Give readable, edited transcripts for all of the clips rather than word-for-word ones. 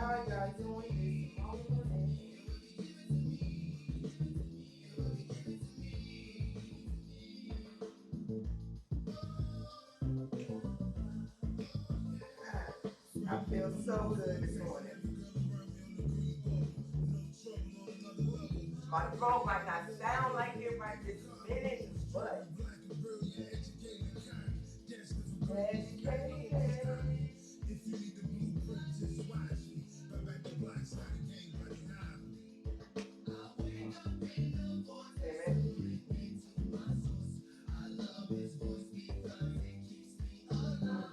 y'all doing this morning? I feel so good this morning. My throat might not sound like it right this minute, but educated. If you need the blueprint, just watch me. But back the block, start the game, running high. I wake up in the morning, into my source. I love his voice because it keeps me alive.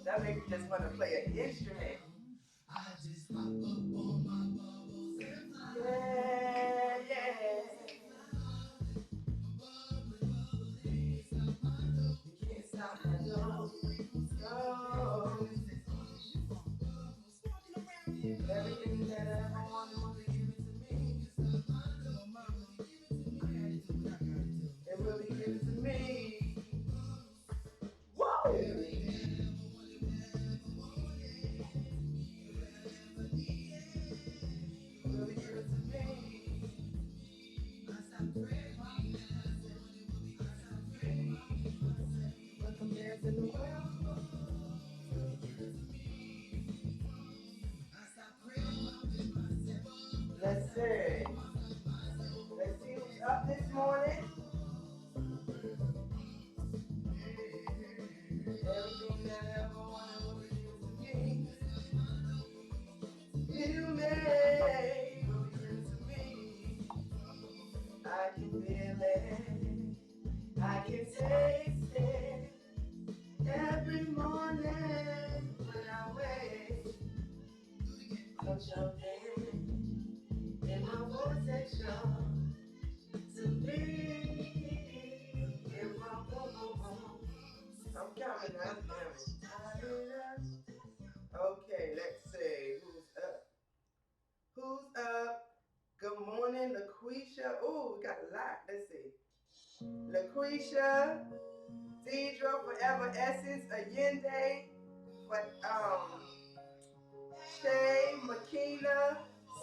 That makes me just want to play an instrument. I just hop up on my bubbles and fly. Yeah, yeah. You can't stop my love. Go. Everything that I want, will be given to me. It will be given to me. Whoa! It will be given to me. I stop praying. But the man's in the world. Let's see. Let's see who's up this morning. Everything that I ever wanted will be given to me. You may will be given to me. I can feel it. I can taste it. Every morning when I wake. Touch your hand in my protection to me. In my home. I'm counting now. Okay, let's see. Who's up? Who's up? Good morning, LaQuisha. Ooh, we got a lot. Let's see. LaQuisha, Deidre, Forever Essence, Allende, Shay, Makina,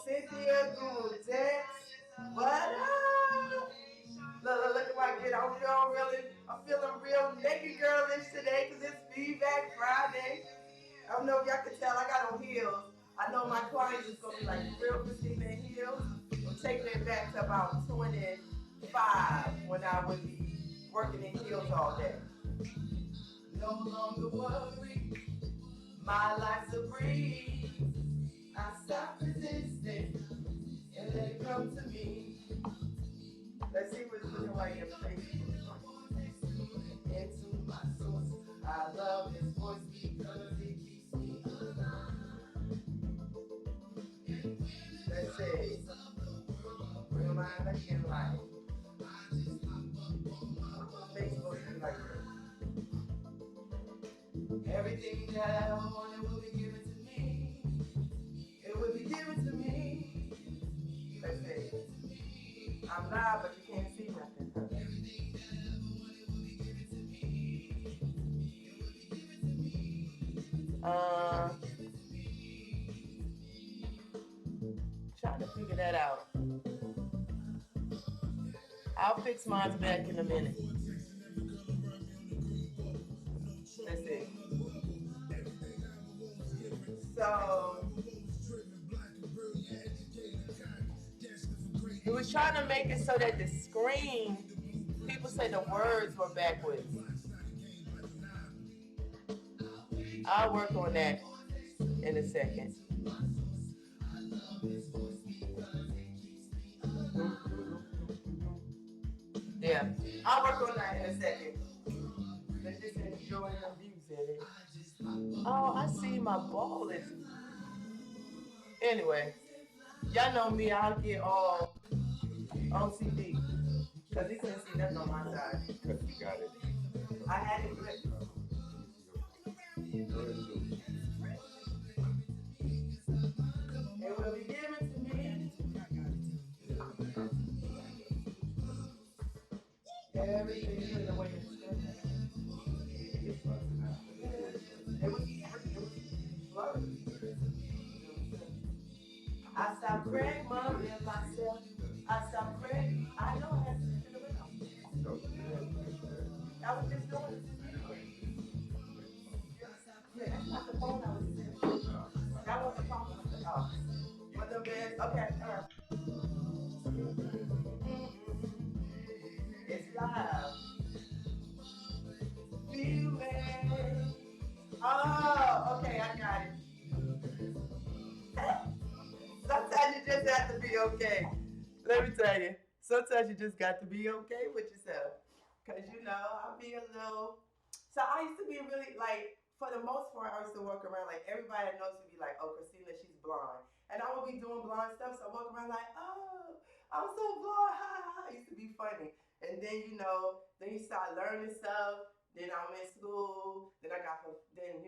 Cynthia, Gurudette. What up? Look at what I get. I'm feeling real naked girlish today because it's Feedback Friday. I don't know if y'all can tell, I got on heels. I know my clients is going to be like real Christina in heels. I'm taking it back to about 25 when I would be working in heels all day. No longer worry, my life's a breeze. I stop resisting and let it come to me. Let's see what's looking like in Facebook. Into my source, I love his voice because it keeps me alive. Let's see. Real mind looking like. Facebook is like this. Everything that I wanted will be given to me. It will be given to me. Let's see. I'm live, but you can't see nothing. Everything that I ever wanted will be given to me. It will be given to me. Trying to figure that out. I'll fix mine back in a minute. Let's see. So he was trying to make it so that the screen, people say the words were backwards. I'll work on that in a second. Yeah, I'll work on that in a second. Let's just enjoy the music. Oh, I see my ball is. Anyway, y'all know me, I'll get all OCD. Because he couldn't see nothing on my side. Because you got it. I had it flipped. It will be given to me. Everything in the way it's It was blurry. I stopped praying, mom, and myself. I stopped praying. I know I had to sit around. I was just doing it. Yeah, that's not the phone I was using. That wasn't talking about the oh. But the bed, okay, all right. It's live. Feel me. Oh, okay, I got it. Sometimes you just have to be okay. Let me tell you. Sometimes you just got to be okay with yourself. Cause you know, I'll be a little. So I used to be really like, for the most part, I used to walk around like everybody knows to be like, oh, Christina, she's blonde, and I would be doing blonde stuff. So I walk around like, oh, I'm so blonde. Ha ha ha. It used to be funny. And then then you start learning stuff. Then I'm in school. Then I got then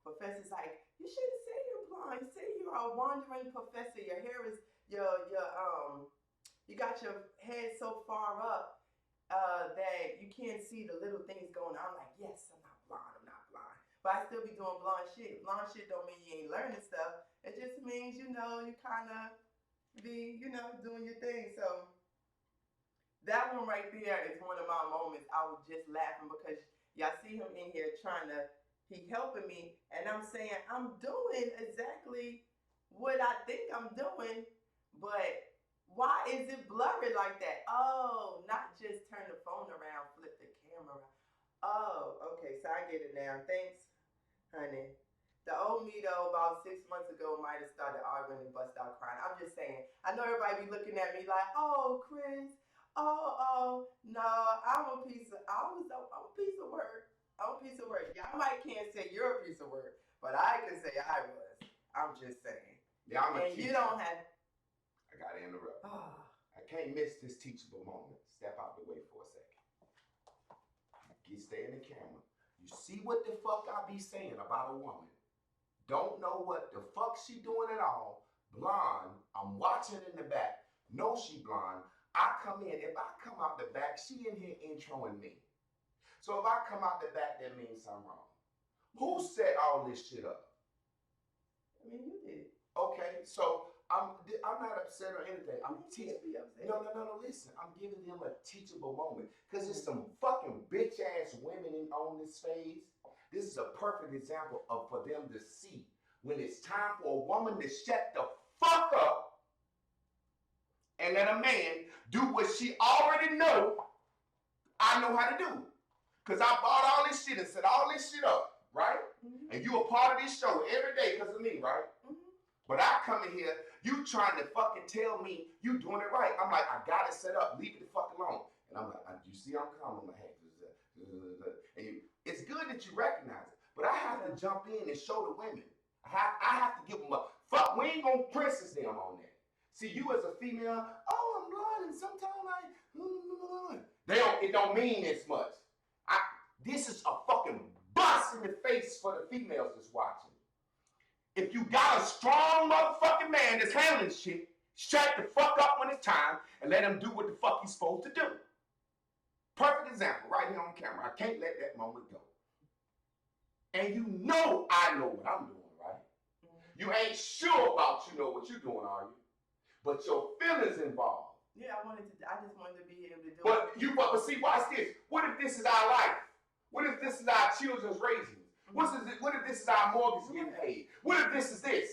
professors like, you shouldn't say you're blonde. You say you're a wandering professor. Your hair is you got your head so far up that you can't see the little things going on. I'm like, yes, I'm not blind. I'm not blind. But I still be doing blonde shit. Blonde shit don't mean you ain't learning stuff. It just means, you kind of be, doing your thing. So that one right there is one of my moments. I was just laughing because y'all see him in here he helping me. And I'm saying, I'm doing exactly what I think I'm doing. But why is it blurry like that? Oh, not just turn the phone around, flip the camera. Oh, okay, so I get it now. Thanks, honey. The old me though, about 6 months ago, might have started arguing and bust out crying. I'm just saying. I know everybody be looking at me like, oh, Chris, oh, no, I'm a piece of, I'm a piece of work. I'm a piece of work. Y'all might can't say you're a piece of work, but I can say I was. I'm just saying. Yeah, I'm a And teacher. you don't have. I gotta interrupt. Oh. I can't miss this teachable moment. Step out the way for a second. Stay in the camera. You see what the fuck I be saying about a woman? Don't know what the fuck she doing at all. Blonde. I'm watching in the back. Know she blonde. I come in. If I come out the back, she in here introing me. So if I come out the back, that means I'm wrong. Who set all this shit up? I mean, you did. Okay, so I'm not upset or anything. I'm teaching. No, listen. I'm giving them a teachable moment because there's some fucking bitch ass women on this phase. This is a perfect example for them to see when it's time for a woman to shut the fuck up and let a man do what she already know I know how to do. Because I bought all this shit and set all this shit up, right? Mm-hmm. And you a part of this show every day because of me, right? Mm-hmm. But I come in here, you trying to fucking tell me you doing it right. I'm like, I got it set up. Leave it the fuck alone. And I'm like, you see I'm calm. I'm like, hey, and it's good that you recognize it. But I have to jump in and show the women. I have to give them a fuck. We ain't gonna princess them on that. See, you as a female, oh, I'm blind, and sometimes it don't mean as much. This is a fucking bust in the face for the females that's watching. If you got a strong motherfucking man that's handling shit, shut the fuck up when it's time and let him do what the fuck he's supposed to do. Perfect example right here on camera. I can't let that moment go. And you know I know what I'm doing, right? Mm-hmm. You ain't sure about you know what you're doing, are you? But your feelings involved. Yeah, I just wanted to be able to do it. But see, watch this. What if this is our life? What if this is our children's raising? What if this is our mortgage getting paid? What if this is this?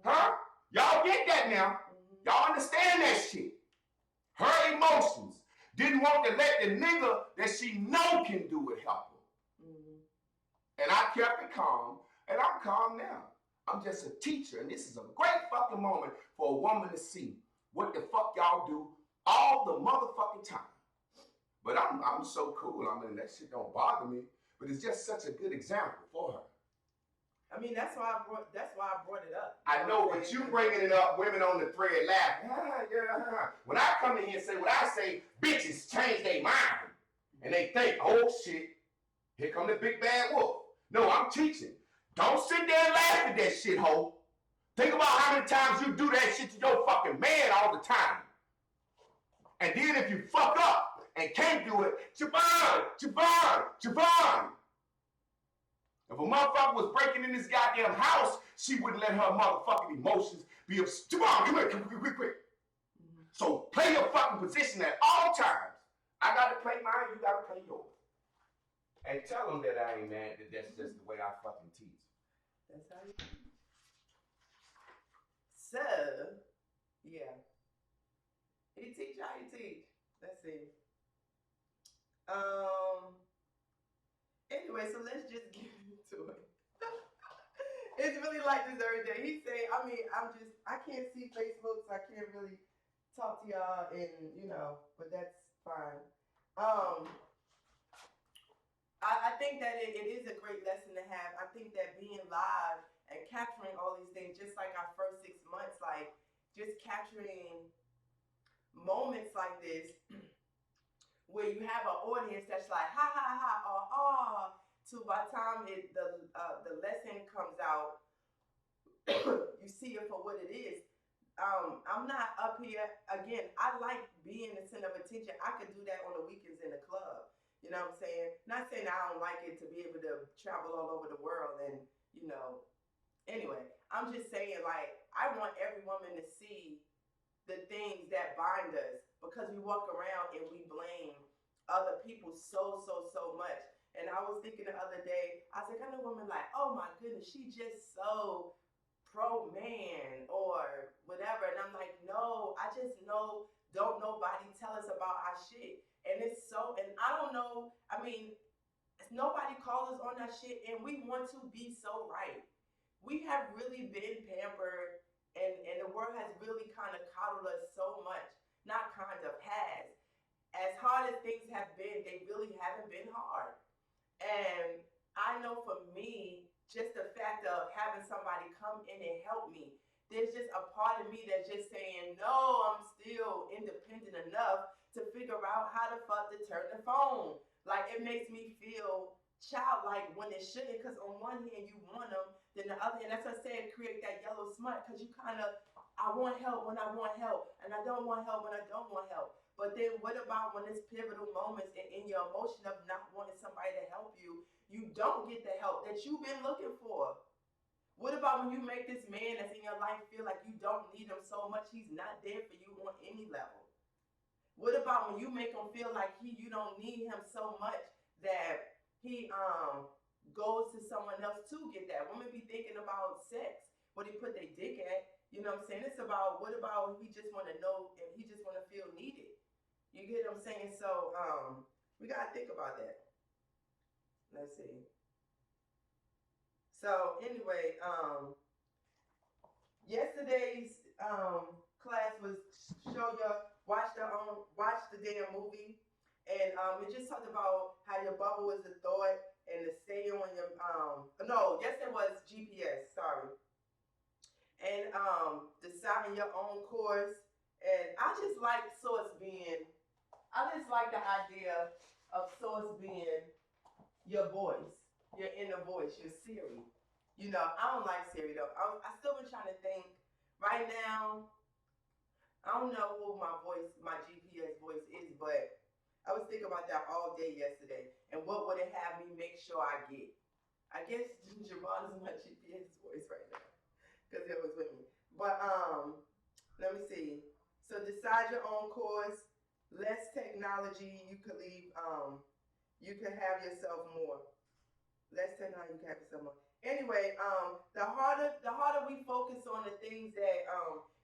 Huh? Y'all get that now. Y'all understand that shit. Her emotions didn't want to let the nigga that she know can do it help her. Mm-hmm. And I kept it calm, and I'm calm now. I'm just a teacher, and this is a great fucking moment for a woman to see what the fuck y'all do all the motherfucking time. But I'm so cool. I mean, that shit don't bother me. But it's just such a good example for her. I mean, that's why I brought it up. I know, but you bringing it up, women on the thread laughing. When I come in here and say what I say, bitches change their mind. And they think, oh shit, here come the big bad wolf. No, I'm teaching. Don't sit there and laugh at that shit, ho. Think about how many times you do that shit to your fucking man all the time. And then if you fuck up and can't do it, Javon. If a motherfucker was breaking in this goddamn house, she wouldn't let her motherfucking emotions be come on, come here, quick. Mhm. So play your fucking position at all times. I gotta play mine, you gotta play yours. And tell them that I ain't mad, that that's just the way I fucking teach. That's how you teach. So, yeah. He teach how you teach. Let's see. Anyway, so let's just get into it. It's really like this every day. He say, I can't see Facebook, so I can't really talk to y'all, and but that's fine. I think that it is a great lesson to have. I think that being live and capturing all these things, just like our first 6 months, like just capturing moments like this where you have an audience that's like ha ha ha or to by the time the lesson comes out, you see it for what it is. I'm not up here again. I like being the center of attention. I could do that on the weekends in the club. You know what I'm saying? Not saying I don't like it to be able to travel all over the world and Anyway, I'm just saying like I want every woman to see the things that bind us because we walk around and we blame other people so much. And I was thinking the other day, I was like, I know women like, oh my goodness, she just so pro man or whatever. And I'm like, no, I just know don't nobody tell us about our shit. And it's so, and I don't know, I mean, nobody calls us on that shit and we want to be so right. We have really been pampered and the world has really kind of coddled us so much. Not kind of, has. As hard as things have been, they really haven't been hard. And I know for me, just the fact of having somebody come in and help me, there's just a part of me that's just saying, no, I'm still independent enough to figure out how the fuck to turn the phone. Like, it makes me feel childlike when it shouldn't, because on one hand, you want them, then the other hand, that's what I said, create that yellow smut, because you kind of, I want help when I want help, and I don't want help when I don't want help. But then what about when it's pivotal moments and in your emotion of not wanting somebody to help you, you don't get the help that you've been looking for? What about when you make this man that's in your life feel like you don't need him so much, he's not there for you on any level? What about when you make him feel like you don't need him so much that he goes to someone else to get that? Women be thinking about sex, what he put their dick at. You know what I'm saying? It's about what about he just want to know and he just want to feel needed. You get what I'm saying? So we gotta think about that. Let's see. So anyway, yesterday's class was watch the damn movie, and it just talked about how your bubble is a thought and to stay on your no, yesterday was GPS. Sorry, and deciding your own course, and I just like the idea of Source being your voice, your inner voice, your Siri. I don't like Siri though. I still been trying to think. Right now, I don't know who my GPS voice is, but I was thinking about that all day yesterday. And what would it have me make sure I get? I guess Javon is my GPS voice right now because it was with me. But let me see. So decide your own course. Less technology. You could leave. You can have yourself more. Less technology. You can have yourself more. Anyway, the harder we focus on the things that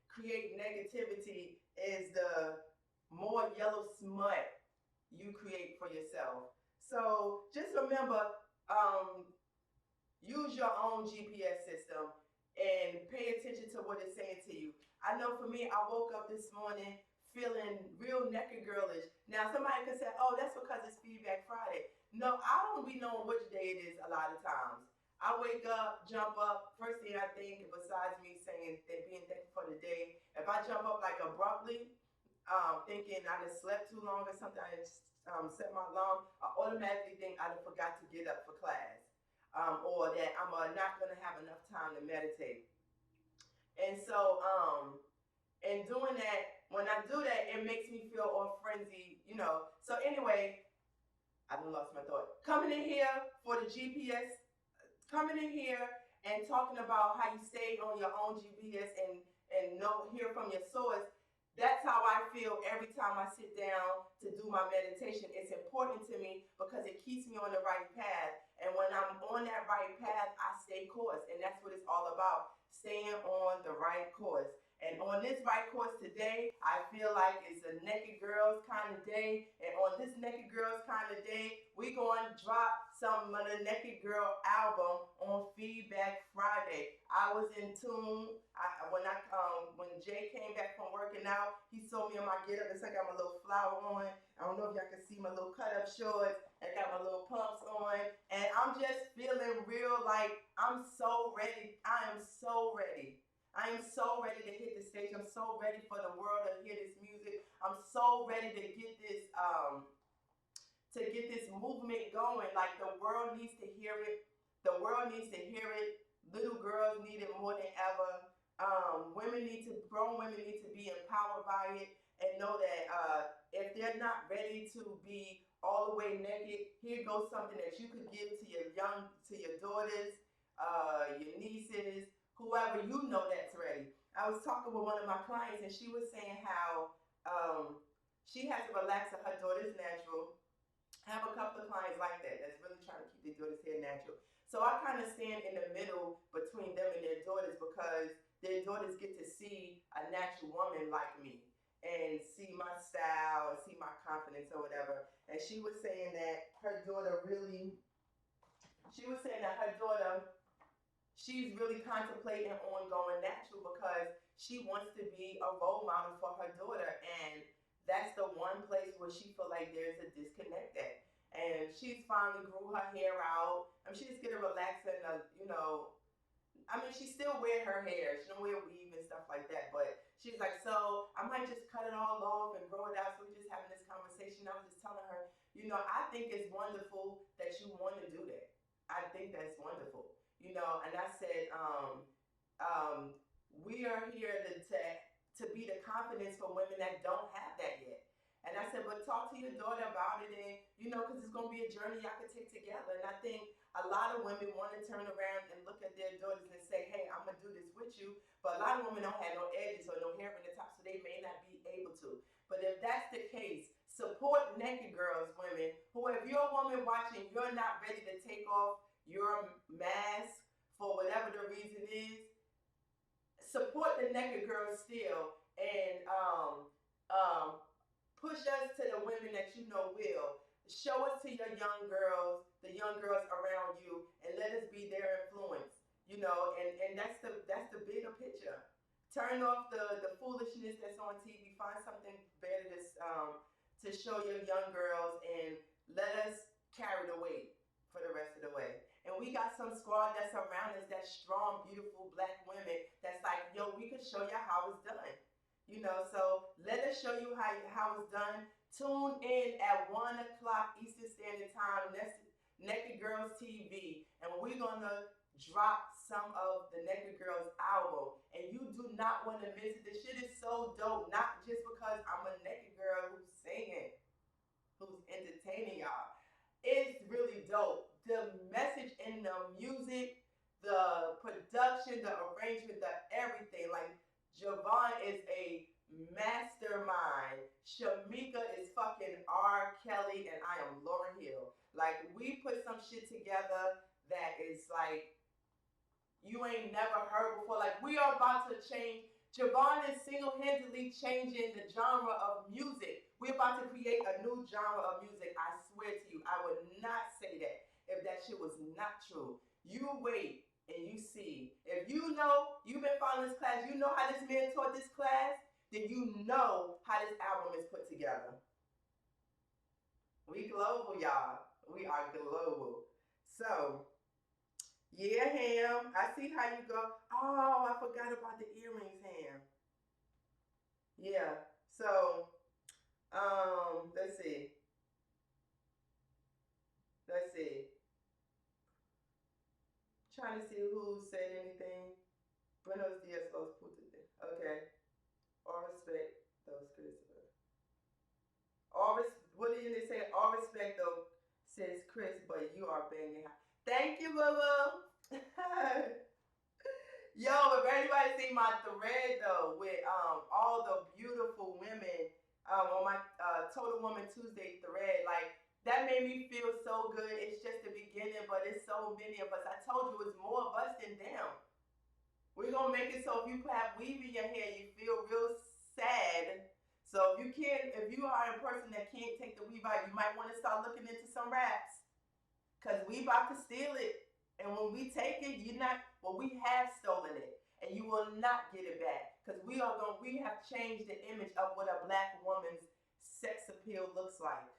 create negativity, is the more yellow smut you create for yourself. So just remember, use your own GPS system and pay attention to what it's saying to you. I know for me, I woke up this morning feeling real naked girlish. Now somebody could say, oh, that's because it's Feedback Friday. No, I don't be knowing which day it is a lot of times. I wake up, jump up, first thing I think, besides me saying that being thankful for the day, if I jump up like abruptly, thinking I just slept too long or something, I just set my alarm, I automatically think I forgot to get up for class. Or that I'm not going to have enough time to meditate. And so, and doing that, when I do that, it makes me feel all frenzied, So anyway, I done lost my thought. Coming in here for the GPS coming in here and talking about how you stay on your own GPS and know hear from your source. That's how I feel every time I sit down to do my meditation. It's important to me because it keeps me on the right path. And when I'm on that right path, I stay course. And that's what it's all about, staying on the right course. And on this right course today, I feel like it's a Naked Girls kind of day. And on this Naked Girls kind of day, we going to drop some of the Naked Girl album on Feedback Friday. I was in tune. When Jay came back from working out, he saw me in my get up. I got my little flower on. I don't know if y'all can see my little cut up shorts. I got my little pumps on. And I'm just feeling real like I'm so ready. I am so ready. I am so ready to hit the stage. I'm so ready for the world to hear this music. I'm so ready to get this movement going. Like the world needs to hear it. The world needs to hear it. Little girls need it more than ever. Grown women need to be empowered by it and know that if they're not ready to be all the way naked, here goes something that you could give to your daughters, your nieces, whoever you know that's ready. I was talking with one of my clients and she was saying how she has to relax her daughter's natural. I have a couple of clients like that that's really trying to keep their daughter's hair natural. So I kind of stand in the middle between them and their daughters because their daughters get to see a natural woman like me and see my style and see my confidence or whatever. And she was saying that she's really contemplating on going natural because she wants to be a role model for her daughter. And that's the one place where she feel like there's a disconnect at. And she's finally grew her hair out. She just get a relaxer and she still wear her hair. She don't wear weave and stuff like that. But she's like, so I might just cut it all off and grow it out. So we're just having this conversation. I was just telling her, I think it's wonderful that you want to do that. I think that's wonderful. And I said, we are here to be the confidence for women that don't have that yet. And I said, but talk to your daughter about it and, because it's going to be a journey y'all could take together. And I think a lot of women want to turn around and look at their daughters and say, hey, I'm going to do this with you. But a lot of women don't have no edges or no hair in the top, so they may not be able to. But if that's the case, support Naked Girls, women, who if you're a woman watching, you're not ready to take off your mask for whatever the reason is, support the Naked Girls still and push us to the women that you know will. Show us to your young girls, the young girls around you, and let us be their influence. And that's the bigger picture. Turn off the foolishness that's on TV. Find something better to show your young girls, and let us carry the weight for the rest of the way. And we got some squad that's around us, that's strong, beautiful black women that's like, yo, we could show you how it's done. So let us show you how it's done. Tune in at 1 o'clock Eastern Standard Time. That's Naked Girls TV. And we're going to drop some of the Naked Girls album. And you do not want to miss it. This shit is so dope. Not just because I'm a naked girl who's singing, who's entertaining y'all. It's really dope. The message in the music, the production, the arrangement, the everything. Like, Javon is a mastermind. Shamika is fucking R. Kelly, and I am Lauryn Hill. Like, we put some shit together that is like you ain't never heard before. Like, we are about to change. Javon is single-handedly changing the genre of music. We're about to create a new genre of music. I swear to you, I would not say that if that shit was not true. You wait and you see. If you know, you've been following this class, you know how this man taught this class, then you know how this album is put together. We global, y'all. We are global. So, yeah, Ham, I see how you go. Oh, I forgot about the earrings, Ham. Yeah, so, let's see. Trying to see who said anything. Buenos dias, los putos. Okay. All respect, those Christopher. What did they say? All respect, though, says Chris, but you are banging high. Thank you, boo-boo. guys see my thread though with all the beautiful women on my Total Woman Tuesday thread? Like that made me feel so good. It's just the beginning, but it's so many of us. I told you it's more of us than them. We're gonna make it so if you have weave in your hair, you feel real sad. So if you are a person that can't take the weave out, you might want to start looking into some wraps. Cause we about to steal it. And when we take it, we have stolen it. And you will not get it back. Because we have changed the image of what a black woman's sex appeal looks like.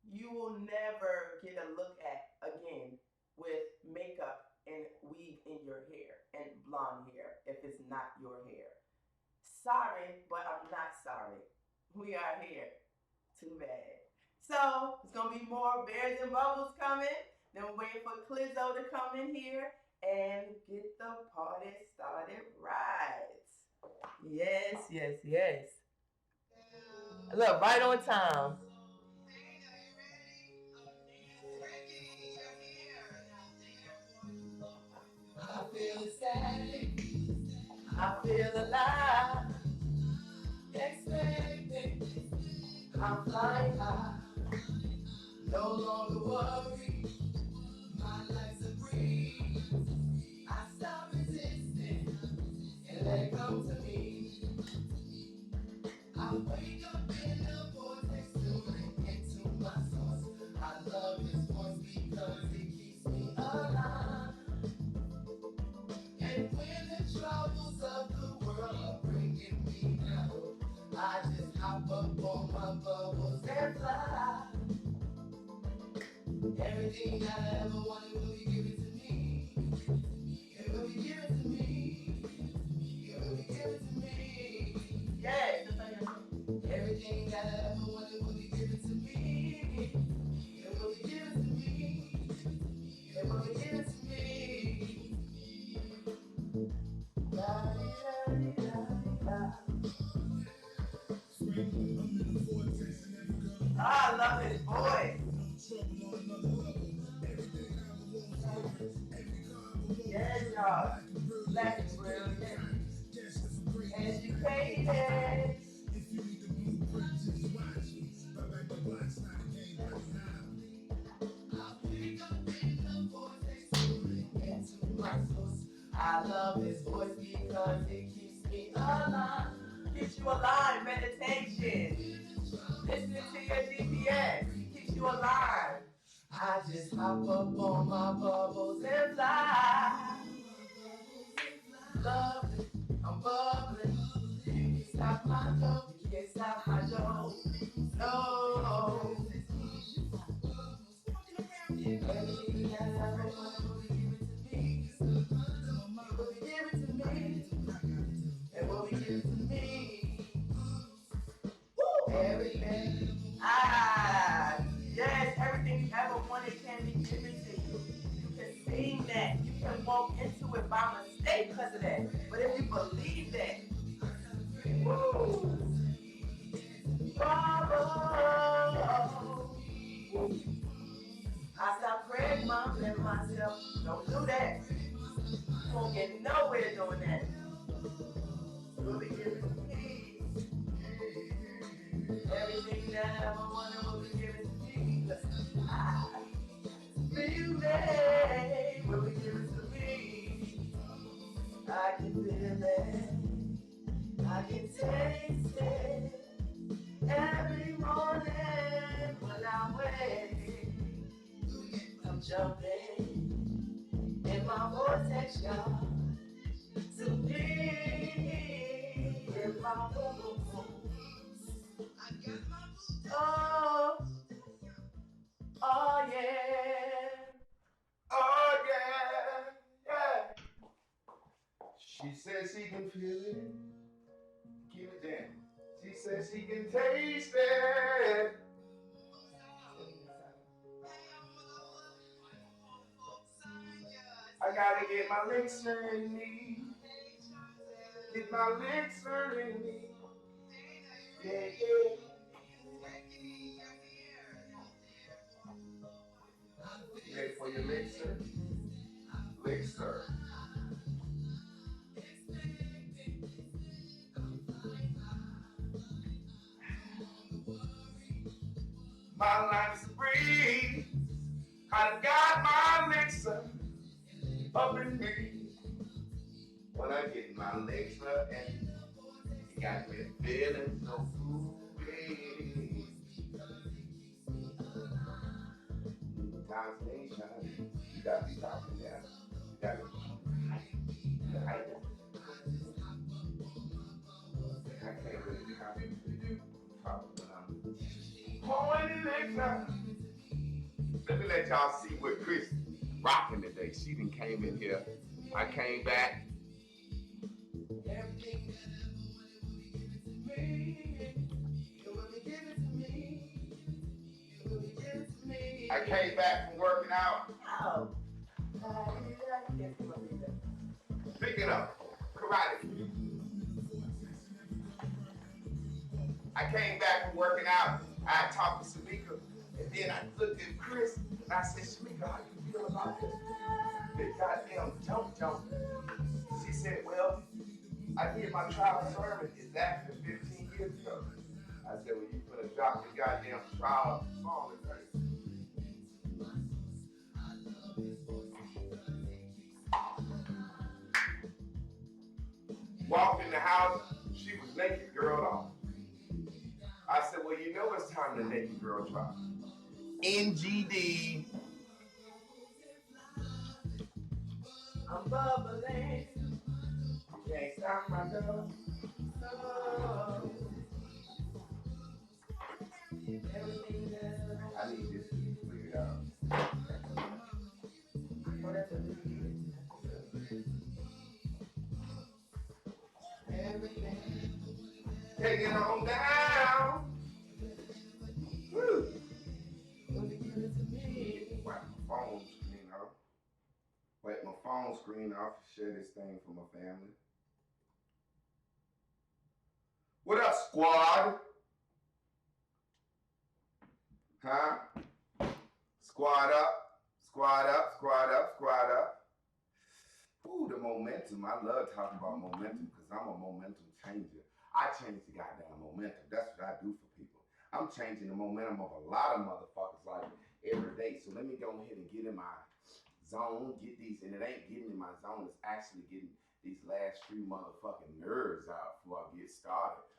You will never get a look at again with makeup and weave in your hair and blonde hair if it's not your hair. Sorry, but I'm not sorry. We are here. Too bad. So, there's going to be more Bears and Bubbles coming. Then we're waiting for Clizzo to come in here and get the party started right. Yes, yes, yes. Look, right on time. I feel ecstatic. I feel alive. Expecting. I'm flying high. No longer worried. My life's a breeze. I stop resisting and let it come to me. I wake up in the vortex, tuning into my source. I love this voice because it keeps me alive. And when the troubles of the world are bringing me down, I just hop up on my bubbles and fly. Everything I ever wanted will be given to me. It will be given to me. It will be given to me. Yes. Everything I ever wanted will be given to me. It will be given to me. It will be given to me. La, la, la, la. I love his voice. Yes, y'all. Black is brilliant. Educated. If you need the blueprint, just watch me. Back the black's not a game right now. I wake up in the vortex, tuning into my source. I love his voice because it keeps me alive. Keeps you alive, meditation. Listening to your GPS keeps you alive. I just hop up on my bubbles and fly. Lovely, I'm bubbling. You can't stop my dough. You can't stop my dough. No. Everything I ever wanted will be given to me. It will be given to me. It will be given to me. Woo! Everything. Yes, everything you ever wanted can be given to you. You can sing that. You can walk into it by mistake because of that. But if you believe that, woo! I stop praying, mom, and myself. Don't do that. You won't get nowhere doing that. Will be given to me. Everything that I ever wanted will be given to me. I feel that will be given to me. I can feel it. I can taste it. Every morning when I wake, I'm jumping in my vortex, y'all. To be in my boom. Oh, oh yeah. Oh yeah, yeah. She says she can feel it. Keep it down. She says she can taste it. I gotta get my licks in me. Get my licks in me. Yeah, yeah. You ready for your licks, sir? Licks, sir. I got my Alexa up in me. When I get my Alexa and it got me feeling so groovy. Constellation, you gotta be talking there. You gotta be hiding. I can't really be talking when I'm pouring Alexa. Let me let y'all see what Chris rocking today. She done came in here. I came back. Everything I came back from working out. Oh. Pick it up. Karate. I came back from working out. I talked to Shamika, and then I looked at Chris, and I said, Shamika, how you feel about this? Big goddamn jump. She said, well, I did my trial sermon. It's actually 15 years ago. I said, well, you finna drop your goddamn trial song today. Walked in the house, she was naked, girl off. I said, well, you know it's time to naked girl drop. NGD. I'm bubbling. Can't stop my girl. No. Everything that I need this to be cleared out. whatever it is. Everything. Take it on down. Woo. When you give it to me. Wipe my phone screen off. Wipe my phone screen off. Share this thing for my family. What up, squad? Huh? Squad up. Squad up. Squad up. Squad up. Ooh, the momentum. I love talking about momentum because I'm a momentum changer. I change the goddamn momentum. That's what I do for people. I'm changing the momentum of a lot of motherfuckers like every day. So let me go ahead and get in my zone, get these, and it ain't getting in my zone, it's actually getting these last few motherfucking nerves out before I get started.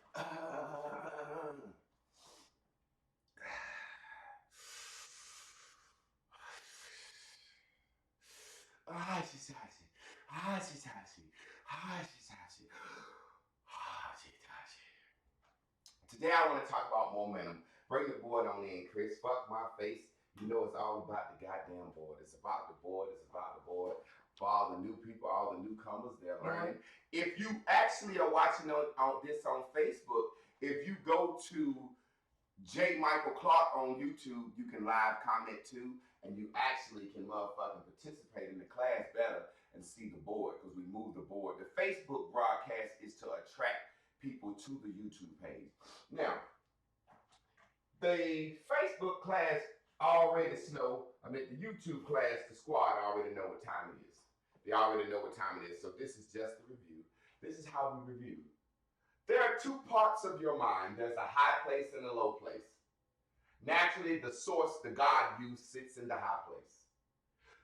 Today I want to talk about momentum. Bring the board on in, Chris. Fuck my face. You know it's all about the goddamn board. It's about the board. It's about the board. For all the new people, all the newcomers, they're learning. If you actually are watching on this on Facebook, if you go to J. Michael Clark on YouTube, you can live comment too, and you actually can motherfucking participate in the class better and see the board because we moved the board. The Facebook broadcast is to attract people to the YouTube page. Now, the Facebook class already know. The YouTube class, the squad already know what time it is. They already know what time it is. So this is just a review. This is how we review. There are two parts of your mind. There's a high place and a low place. Naturally, the source, the God you, sits in the high place.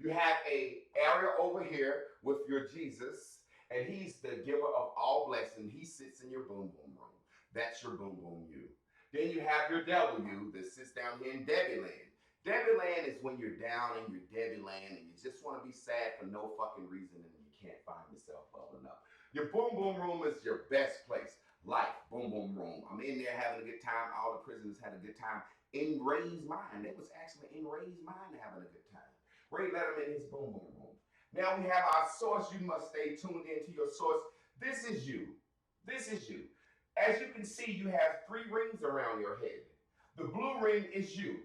You have an area over here with your Jesus, and he's the giver of all blessing. He sits in your boom boom room. That's your boom boom you. Then you have your W that sits down here in Debbie land. Debbie land is when you're down in your Debbie land and you just want to be sad for no fucking reason and you can't find yourself bubbling up. Your boom boom room is your best place. Life, boom boom room. I'm in there having a good time. All the prisoners had a good time. In Ray's mind, it was actually in Ray's mind having a good time. Ray let him in his boom boom room. Now we have our source. You must stay tuned into your source. This is you. This is you. As you can see, you have 3 rings around your head. The blue ring is you,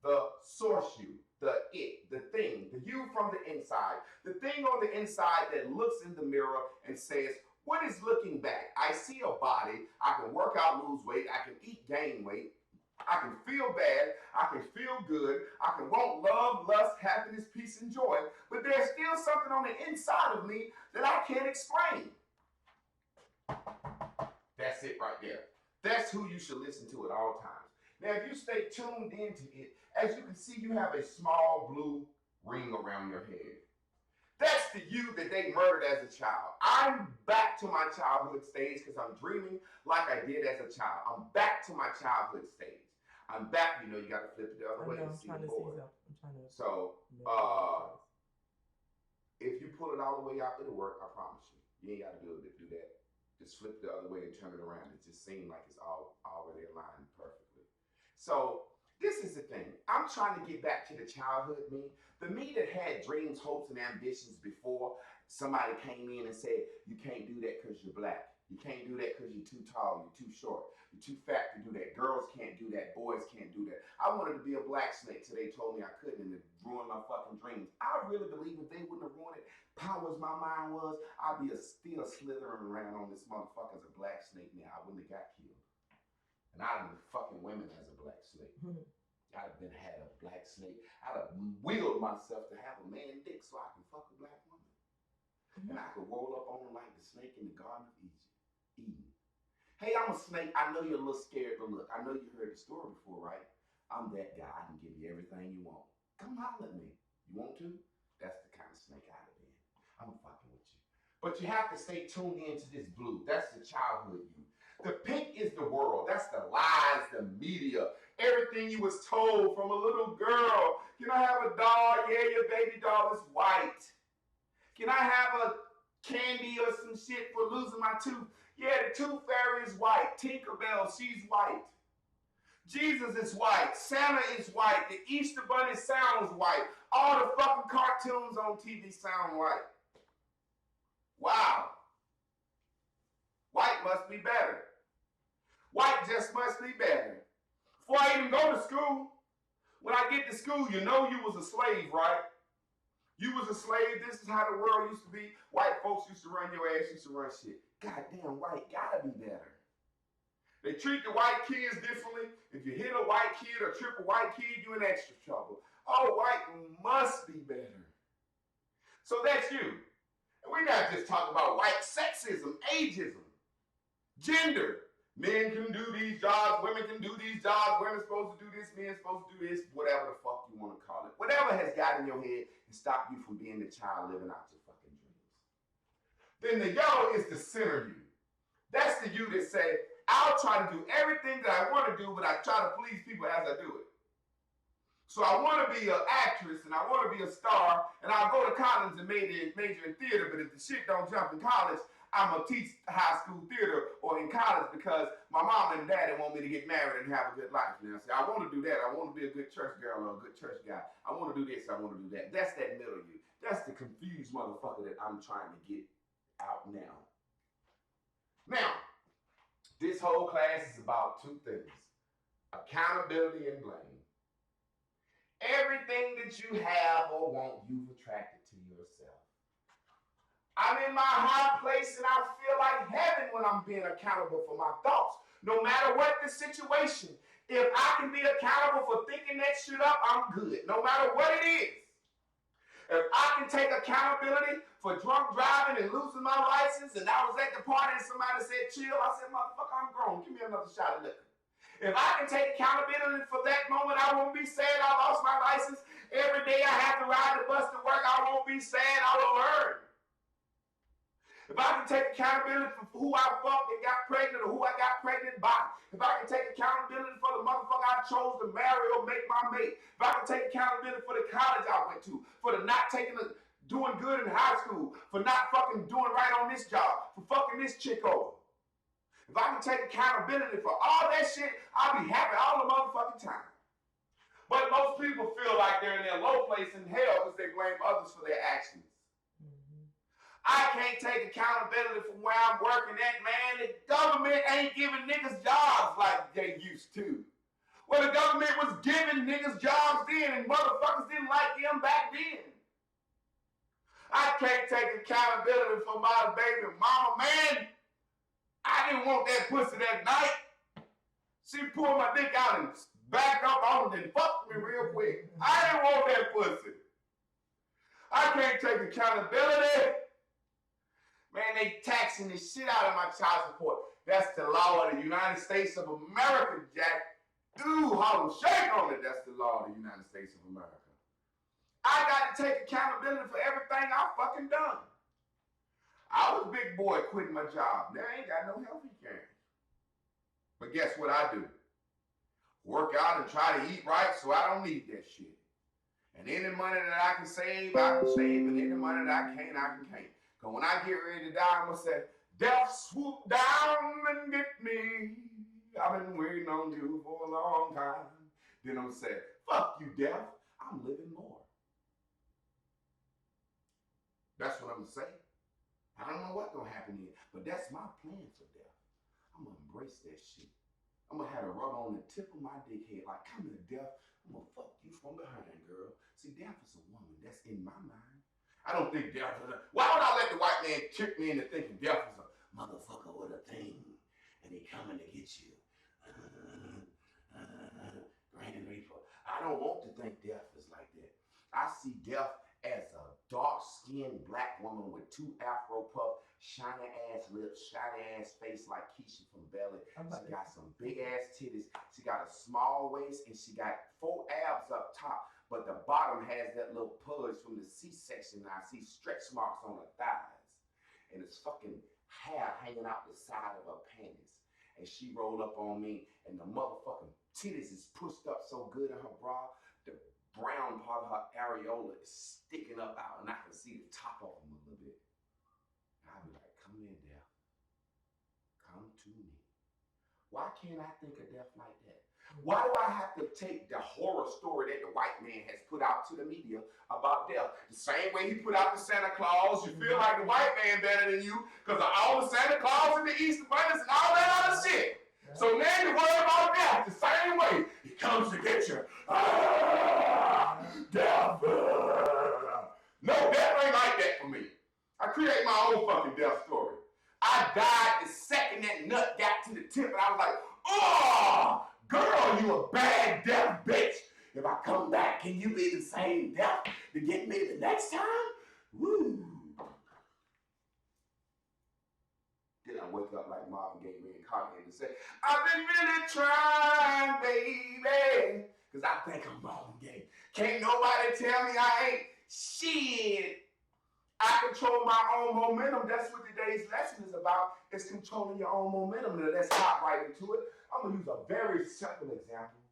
the source you, the it, the thing, the you from the inside. The thing on the inside that looks in the mirror and says, what is looking back? I see a body. I can work out, lose weight. I can eat, gain weight. I can feel bad. I can feel good. I can want love, lust, happiness, peace, and joy. But there's still something on the inside of me that I can't explain. That's it right there. That's who you should listen to at all times. Now, if you stay tuned into it As you can see, you have a small blue ring around your head. That's the you that they murdered as a child. I'm back to my childhood stage because I'm dreaming like I did as a child. I'm back to my childhood stage. I'm back, you got to flip it the other way and see the board. So, if you pull it all the way out, it'll work, I promise you. You ain't got to do that. Just flip it the other way and turn it around. It just seems like it's all already aligned perfectly. So, this is the thing. I'm trying to get back to the childhood me. The me that had dreams, hopes, and ambitions before somebody came in and said, you can't do that because you're black. You can't do that because you're too tall, you're too short, you're too fat to do that. Girls can't do that, boys can't do that. I wanted to be a black snake till they told me I couldn't and it ruined my fucking dreams. I really believe if they wouldn't have ruined it, power as my mind was, I'd be still slithering around on this motherfucker as a black snake now. I wouldn't have got killed. And I'd have been fucking women as a black snake. I'd have had a black snake. I'd have willed myself to have a man dick so I can fuck a black woman. And I could roll up on him like the snake in the Garden of Eden. Hey, I'm a snake. I know you're a little scared, but look, I know you heard the story before, right? I'm that guy. I can give you everything you want. Come holler at me. You want to? That's the kind of snake I'd have been. I'm fucking with you. But you have to stay tuned into this blue. That's the childhood you. The pink is the world. That's the lies, the media. Everything you was told from a little girl. Can I have a doll? Yeah, your baby doll is white. Can I have a candy or some shit for losing my tooth? Yeah, the tooth fairy is white. Tinkerbell, she's white. Jesus is white. Santa is white. The Easter Bunny sounds white. All the fucking cartoons on TV sound white. Wow. White must be better. White just must be better. Before I even go to school, when I get to school, you was a slave, right? You was a slave. This is how the world used to be. White folks used to run your ass, used to run shit. Goddamn, white gotta be better. They treat the white kids differently. If you hit a white kid or trip a white kid, you're in extra trouble. Oh, white must be better. So that's you. And we're not just talking about white sexism, ageism, gender. Men can do these jobs, women can do these jobs, women's supposed to do this, men's supposed to do this, whatever the fuck you want to call it. Whatever has got in your head and stopped you from being the child living out your fucking dreams. Then the yellow is the center you. That's the you that say, I'll try to do everything that I want to do, but I try to please people as I do it. So I want to be an actress and I want to be a star and I'll go to college and major in theater, but if the shit don't jump in college, I'm going to teach high school theater or in college because my mom and daddy want me to get married and have a good life. Now, see, I want to do that. I want to be a good church girl or a good church guy. I want to do this. I want to do that. That's that middle you. That's the confused motherfucker that I'm trying to get out now. Now, this whole class is about two things. Accountability and blame. Everything that you have or want, you've attracted to yourself. I'm in my high place and I feel like heaven when I'm being accountable for my thoughts. No matter what the situation, if I can be accountable for thinking that shit up, I'm good. No matter what it is. If I can take accountability for drunk driving and losing my license, and I was at the party and somebody said chill, I said, motherfucker, I'm grown. Give me another shot of liquor. If I can take accountability for that moment, I won't be sad I lost my license. Every day I have to ride the bus to work, I won't be sad, I will learn. If I can take accountability for who I fucked and got pregnant or who I got pregnant by. If I can take accountability for the motherfucker I chose to marry or make my mate. If I can take accountability for the college I went to. For the not doing good in high school. For not fucking doing right on this job. For fucking this chick over. If I can take accountability for all that shit, I'll be happy all the motherfucking time. But most people feel like they're in their low place in hell because they blame others for their actions. I can't take accountability for where I'm working at, man. The government ain't giving niggas jobs like they used to. Well, the government was giving niggas jobs then, and motherfuckers didn't like them back then. I can't take accountability for my baby mama, man. I didn't want that pussy that night. She pulled my dick out and backed up on it and fucked me real quick. I didn't want that pussy. I can't take accountability. Man, they taxing the shit out of my child support. That's the law of the United States of America, Jack. Do Harlem Shake on it. That's the law of the United States of America. I got to take accountability for everything I fucking done. I was a big boy quitting my job. Now I ain't got no health insurance. But guess what I do? Work out and try to eat right so I don't need that shit. And any money that I can save, I can save. And any money that I can't. Because when I get ready to die, I'm going to say, death swoop down and get me. I've been waiting on you for a long time. Then I'm going to say, fuck you, death. I'm living more. That's what I'm going to say. I don't know what's going to happen here, but that's my plan for death. I'm going to embrace that shit. I'm going to have a rub on the tip of my dick head like, come here, death. I'm going to fuck you from behind, girl. See, death is a woman. That's in my mind. I don't think death is a... Why would I let the white man trick me into thinking death is a motherfucker with a thing and he coming to get you? Granny Reaper. I don't want to think death is like that. I see death as a dark-skinned black woman with two afro puffs, shiny ass lips, shiny ass face like Keisha from Belly. She got some big ass titties. She got a small waist and she got 4 abs up top, but the bottom has that little pudge from the C-section. I see stretch marks on her thighs, and it's fucking hair hanging out the side of her panties. And she rolled up on me, and the motherfucking titties is pushed up so good in her bra, the brown part of her areola is sticking up out, and I can see the top of them a little bit. And I'll be like, come here, death. Come to me. Why can't I think of death like that? Why do I have to take the horror story that the white man has put out to the media about death? The same way he put out the Santa Claus, you feel like the white man better than you because of all the Santa Claus and the Easter bunnies and all that other shit. So now you're worried about death the same way. He comes to get you. Death. No, death ain't like that for me. I create my own fucking death story. I died the second that nut got to the tip, and I was like, oh, girl, you a bad death bitch. If I come back, can you be the same death to get me the next time? Woo. Then I wake up like Marvin Gaye reincarnated and say, I've been really trying, baby. Because I think I'm Marvin Gaye. Can't nobody tell me I ain't shit. I control my own momentum. That's what today's lesson is about, is controlling your own momentum. Now let's hop right into it. I'm going to use a very simple example,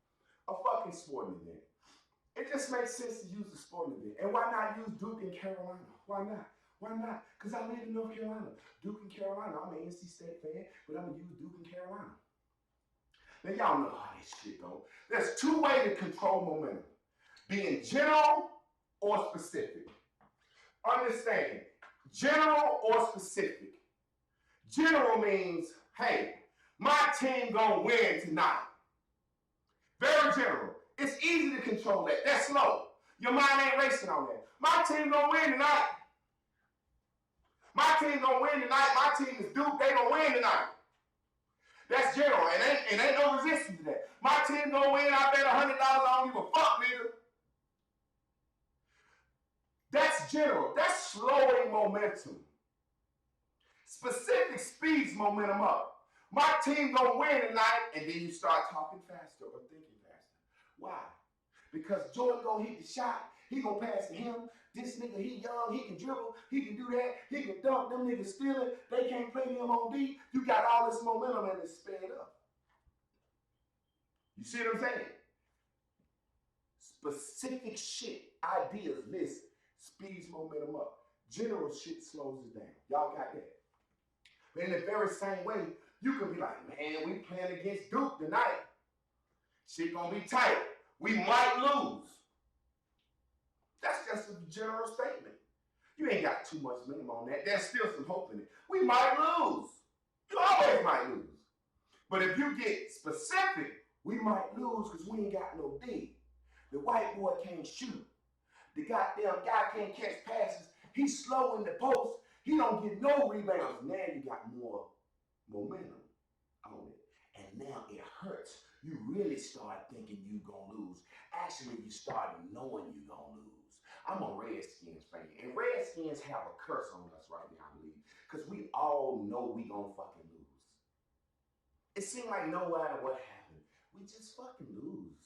a fucking sporting event. It just makes sense to use a sporting event. And why not use Duke and Carolina? Why not? Why not? Because I live in North Carolina. Duke and Carolina. I'm an NC State fan, but I'm going to use Duke and Carolina. Now, y'all know how this shit goes. There's 2 ways to control momentum. Being general or specific. Understand, general or specific. General means, hey, my team gonna win tonight. Very general. It's easy to control that. That's slow. Your mind ain't racing on that. My team gonna win tonight. My team gonna win tonight. My team is Duke. They gonna win tonight. That's general. And ain't no resistance to that. My team gonna win. I bet $100. I don't give a fuck, nigga. That's general. That's slowing momentum. Specific speeds momentum up. My team gonna win tonight, and then you start talking faster or thinking faster. Why? Because Jordan gonna hit the shot. He gonna pass to him. This nigga, he young. He can dribble. He can do that. He can dunk. Them niggas steal it. They can't play him on D. You got all this momentum and it's sped up. You see what I'm saying? Specific shit, ideas, listen. Speeds momentum up. General shit slows it down. Y'all got that? But in the very same way, you can be like, man, we playing against Duke tonight. Shit gonna be tight. We might lose. That's just a general statement. You ain't got too much minimum on that. There's still some hope in it. We might lose. You always might lose. But if you get specific, we might lose because we ain't got no D. The white boy can't shoot. The goddamn guy can't catch passes. He's slow in the post. He don't get no rebounds. Now you got more momentum on it. And now it hurts. You really start thinking you gonna lose. Actually, you start knowing you gonna lose. I'm a Redskins fan. And Redskins have a curse on us right now, I believe. Because we all know we gonna fucking lose. It seems like no matter what happened, we just fucking lose.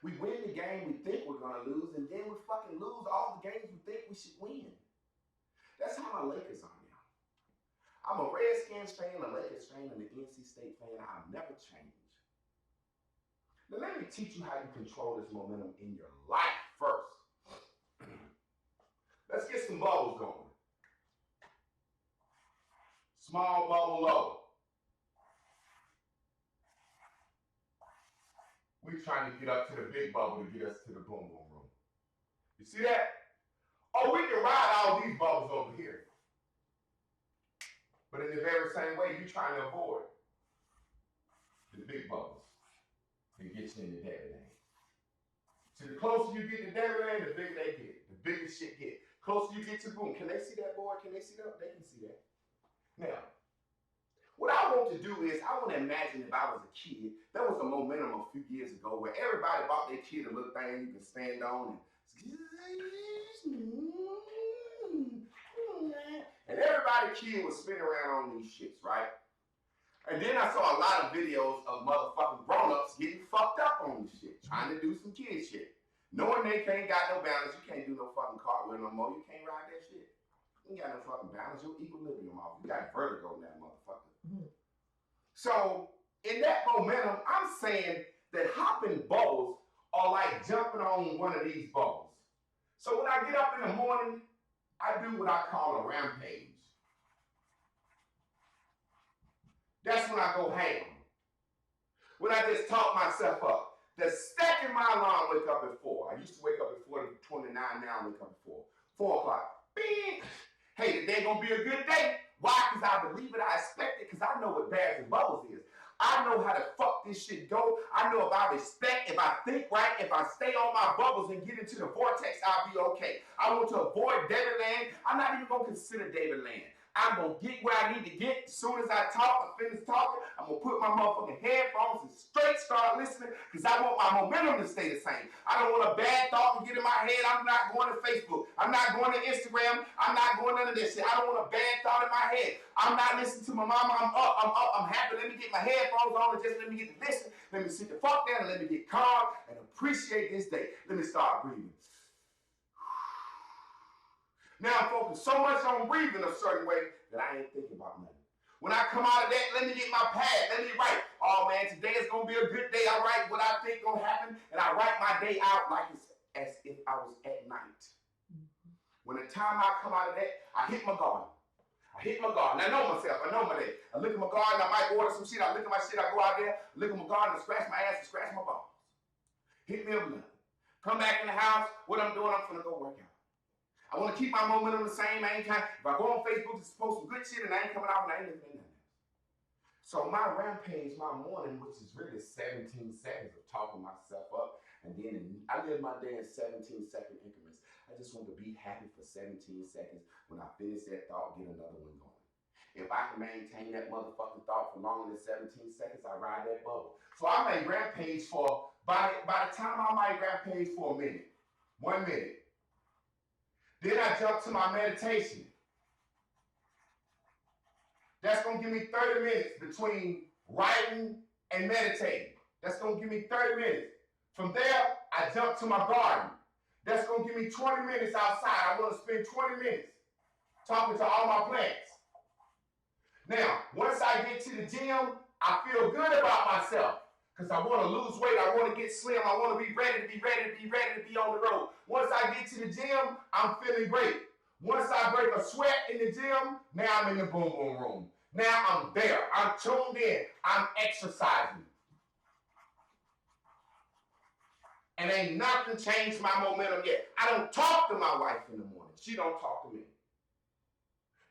We win the game we think we're gonna lose, and then we fucking lose all the games we think we should win. That's how my Lakers are now. I'm a Redskins fan, a Lakers fan, and an NC State fan. I'll never change. Now let me teach you how you control this momentum in your life first. Let's get some bubbles going. Small bubble low. We're trying to get up to the big bubble to get us to the boom boom room. You see that? Oh, we can ride all these bubbles over here. But in the very same way, you're trying to avoid the big bubbles and get you in the daddy lane. So the closer you get to daddy lane, the bigger they get. The bigger shit get. Closer you get to boom. Can they see that board? Can they see that? They can see that. Now, what I want to do is, I want to imagine if I was a kid, there was a momentum a few years ago where everybody bought their kid a little thing you can stand on and everybody's kid was spinning around on these shits, right? And then I saw a lot of videos of motherfucking grown-ups getting fucked up on this shit, trying to do some kid shit. Knowing they can't got no balance, you can't do no fucking cartwheel no more, you can't ride that shit. You ain't got no fucking balance, your equilibrium off. You got vertigo now, motherfucker. Mm-hmm. So, in that momentum, I'm saying that hopping bubbles are like jumping on one of these bubbles. So when I get up in the morning, I do what I call a rampage. That's when I go ham. When I just talk myself up. The second my alarm wake up at 4. I used to wake up at 4:29, now I wake up at 4. 4 o'clock. Bing! Hey, today gonna be a good day. Why? Because I believe it, I expect it, because I know what Bears and Bubbles is. I know how to fuck this shit go. I know if I respect, if I think right, if I stay on my bubbles and get into the vortex, I'll be okay. I want to avoid David Land. I'm not even going to consider David Land. I'm going to get where I need to get. As soon as I talk, I finish talking, I'm going to put my motherfucking headphones and straight start listening because I want my momentum to stay the same. I don't want a bad thought to get in my head. I'm not going to Facebook. I'm not going to Instagram. I'm not going none of this shit. I don't want a bad thought in my head. I'm not listening to my mama. I'm up, I'm happy. Let me get my headphones on and just let me get to listen. Let me sit the fuck down and let me get calm and appreciate this day. Let me start breathing. Now I'm focused so much on breathing a certain way that I ain't thinking about nothing. When I come out of that, let me get my pad, let me write. Oh man, today is gonna be a good day. I write what I think gonna happen, and I write my day out like it's as if I was at night. When the time I come out of that, I hit my garden. I know myself, I know my day. I look at my garden, I might order some shit, I look at my shit, I go out there, look at my garden, I scratch my ass and scratch my balls. Hit me a blunt. Come back in the house, what I'm doing, I'm finna go work out. I want to keep my momentum the same. I ain't trying. If I go on Facebook to post some good shit and I ain't coming out and I ain't listening to nothing. So my rampage, my morning, which is really 17 seconds of talking myself up, and then I live my day in 17-second increments. I just want to be happy for 17 seconds. When I finish that thought, get another one going. If I can maintain that motherfucking thought for longer than 17 seconds, I ride that bubble. So I may rampage for, by the time I might rampage for a minute, 1 minute. Then I jump to my meditation. That's going to give me 30 minutes between writing and meditating. That's going to give me 30 minutes. From there, I jump to my garden. That's going to give me 20 minutes outside. I want to spend 20 minutes talking to all my plants. Now, once I get to the gym, I feel good about myself. Because I want to lose weight, I want to get slim, I want to be ready to be on the road. Once I get to the gym, I'm feeling great. Once I break a sweat in the gym, now I'm in the boom boom room. Now I'm there, I'm tuned in, I'm exercising. And ain't nothing changed my momentum yet. I don't talk to my wife in the morning. She don't talk to me.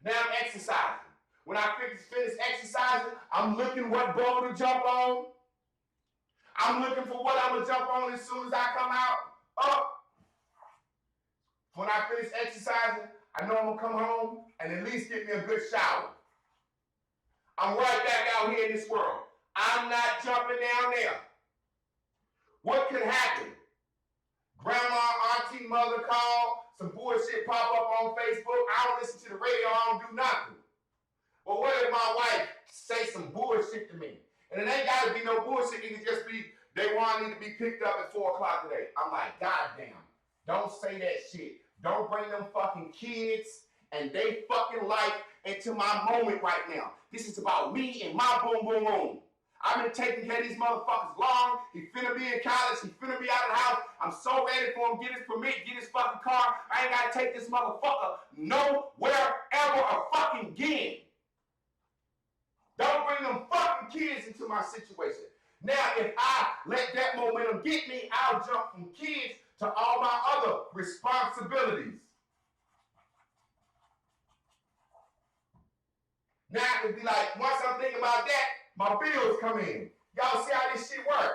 Now I'm exercising. When I finish exercising, I'm looking what bubble to jump on. I'm looking for what I'm going to jump on as soon as I come out. Up. When I finish exercising, I know I'm going to come home and at least get me a good shower. I'm right back out here in this world. I'm not jumping down there. What could happen? Grandma, auntie, mother call, some bullshit pop up on Facebook. I don't listen to the radio, I don't do nothing. But what if my wife say some bullshit to me? And it ain't gotta be no bullshit. It can just be they want need to be picked up at 4 o'clock today. I'm like, goddamn. Don't say that shit. Don't bring them fucking kids and they fucking life into my moment right now. This is about me and my boom boom room. I've been taking care of these motherfuckers long. He finna be in college. He finna be out of the house. I'm so ready for him. Get his permit. Get his fucking car. I ain't gotta take this motherfucker nowhere ever fucking again. Don't bring them fucking kids into my situation. Now, if I let that momentum get me, I'll jump from kids to all my other responsibilities. Now it would be like, once I'm thinking about that, my bills come in. Y'all see how this shit work?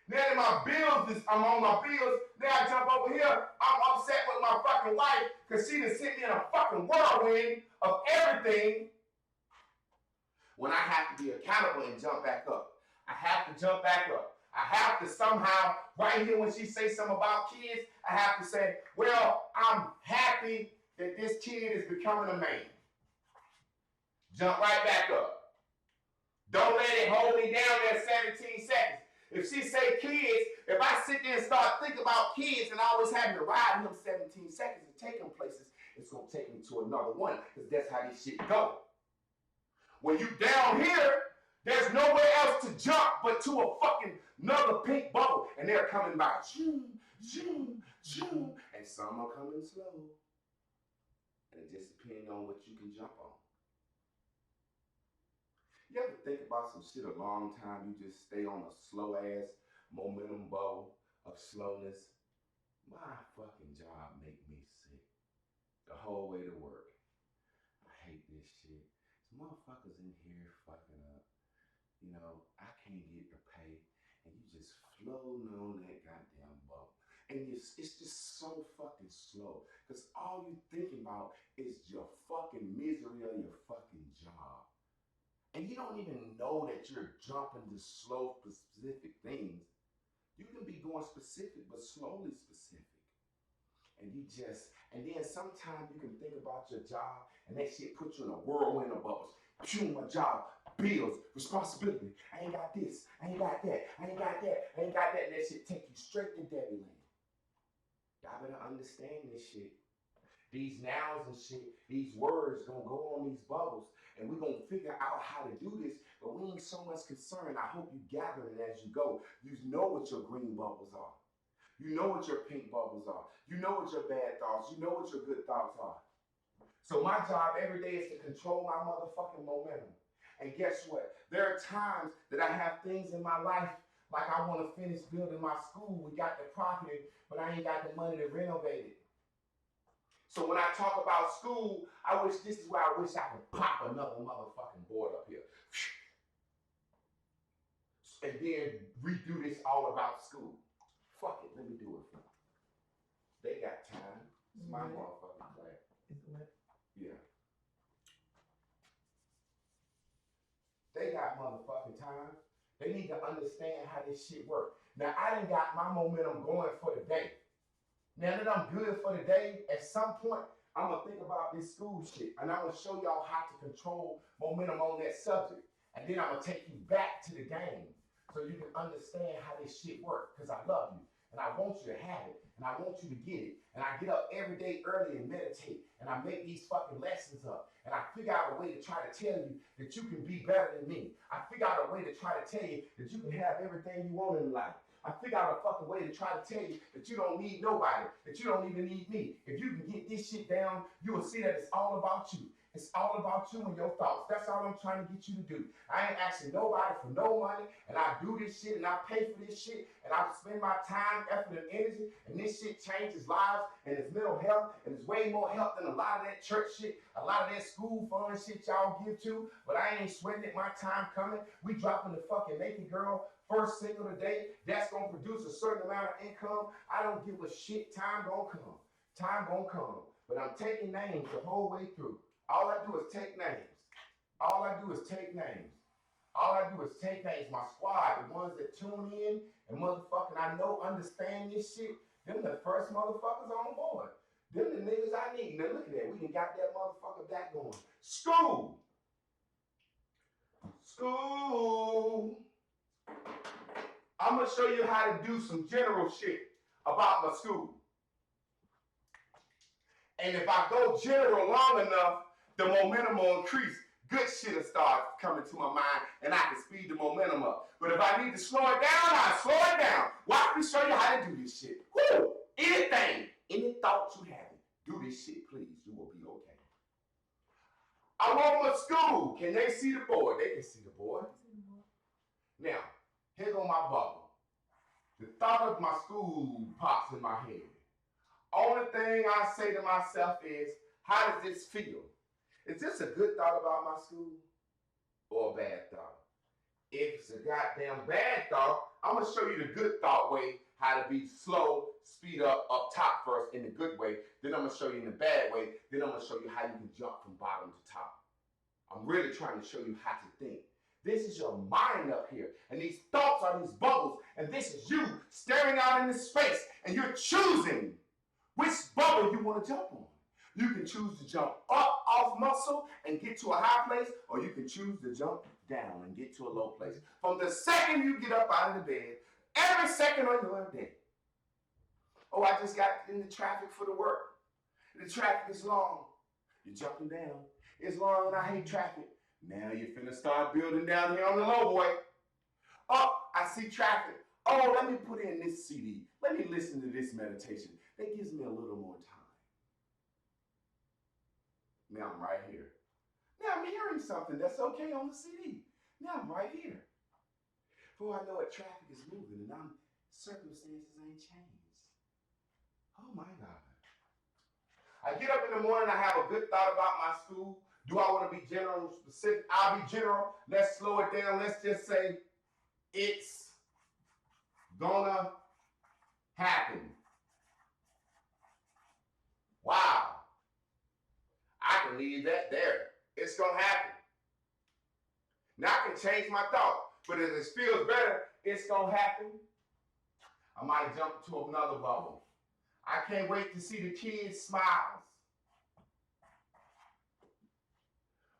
Now that my bills, I'm on my bills, now I jump over here, I'm upset with my fucking wife because she done sent me in a fucking whirlwind of everything when I have to be accountable and jump back up. I have to jump back up. I have to somehow, right here when she says something about kids, I have to say, well, I'm happy that this kid is becoming a man. Jump right back up. Don't let it hold me down there 17 seconds. If she say kids, if I sit there and start thinking about kids and always having to ride them 17 seconds and take them places, it's going to take me to another one because that's how this shit go. When you down here, there's nowhere else to jump but to a fucking another pink bubble, and they're coming by. Zoom, zoom, zoom, and some are coming slow. And it just depends on what you can jump on. You ever think about some shit a long time, you just stay on a slow ass momentum bubble of slowness? My fucking job make me sick. The whole way to work. I hate this shit. Some motherfuckers in here fucking up. You know, I can't get the pay, and you just floating on that goddamn bubble. And it's just so fucking slow. Because all you thinking about is your fucking misery of your fucking job. And you don't even know that you're jumping to slow specific things. You can be going specific, but slowly specific. And then sometimes you can think about your job, and that shit puts you in a whirlwind of bubbles. Phew, my job, bills, responsibility. I ain't got this, I ain't got that, I ain't got that, I ain't got that. And that shit take you straight to Debbie Land. Y'all better understand this shit. These nouns and shit, these words gonna go on these bubbles, and we're gonna figure out how to do this, but we ain't so much concerned. I hope you gather it as you go. You know what your green bubbles are. You know what your pink bubbles are. You know what your bad thoughts, you know what your good thoughts are. So my job every day is to control my motherfucking momentum. And guess what? There are times that I have things in my life, like I wanna finish building my school. We got the property, but I ain't got the money to renovate it. So when I talk about school, this is where I wish I could pop another motherfucking board up here. And then redo this all about school. Fuck it, let me do it for them. They got time. It's my motherfucking class. Is it what? Yeah. They got motherfucking time. They need to understand how this shit works. Now, I done got my momentum going for the day. Now that I'm good for the day, at some point, I'm going to think about this school shit. And I'm going to show y'all how to control momentum on that subject. And then I'm going to take you back to the game so you can understand how this shit works. Because I love you. And I want you to have it. And I want you to get it. And I get up every day early and meditate. And I make these fucking lessons up. And I figure out a way to try to tell you that you can be better than me. I figure out a way to try to tell you that you can have everything you want in life. I figure out a fucking way to try to tell you that you don't need nobody, that you don't even need me. If you can get this shit down, you will see that it's all about you. It's all about you and your thoughts. That's all I'm trying to get you to do. I ain't asking nobody for no money, and I do this shit, and I pay for this shit, and I spend my time, effort, and energy, and this shit changes lives, and it's mental health, and it's way more help than a lot of that church shit, a lot of that school fund shit y'all give to, but I ain't sweating it. My time coming. We dropping the fucking Naked Girl first single today. That's gonna produce a certain amount of income. I don't give a shit. Time gonna come. Time gonna come. But I'm taking names the whole way through. All I do is take names. All I do is take names. All I do is take names. My squad, the ones that tune in and motherfucking I know understand this shit, them the first motherfuckers on board. Them the niggas I need. Now look at that. We done got that motherfucker back going. School. School. I'm going to show you how to do some general shit about my school. And if I go general long enough, the momentum will increase. Good shit will start coming to my mind, and I can speed the momentum up. But if I need to slow it down, I'll slow it down. Watch me show you how to do this shit. Woo! Anything, any thoughts you have, do this shit, please. You will be okay. I want my school. Can they see the board? They can see the board. Now, here go my bubble. The thought of my school pops in my head. Only thing I say to myself is, how does this feel? Is this a good thought about my school or a bad thought? If it's a goddamn bad thought, I'm going to show you the good thought way, how to be slow, speed up top first in the good way. Then I'm going to show you in the bad way. Then I'm going to show you how you can jump from bottom to top. I'm really trying to show you how to think. This is your mind up here. And these thoughts are these bubbles. And this is you staring out into space. And you're choosing which bubble you want to jump on. You can choose to jump up off muscle and get to a high place, or you can choose to jump down and get to a low place. From the second you get up out of the bed, every second on your day. Oh, I just got in the traffic for the work. The traffic is long. You're jumping down. It's long and I hate traffic. Now you're finna start building down here on the low, boy. Oh, I see traffic. Oh, let me put in this CD. Let me listen to this meditation. That gives me a little more time. Now I'm right here. Now I'm hearing something that's okay on the CD. Now I'm right here. Before I know it, traffic is moving and circumstances ain't changed. Oh my God. I get up in the morning, I have a good thought about my school. Do I want to be general, specific? I'll be general. Let's slow it down. Let's just say it's gonna happen. Wow. I can leave that there. It's gonna happen. Now I can change my thought, but if it feels better, it's gonna happen. I might jump to another bubble. I can't wait to see the kids' smiles.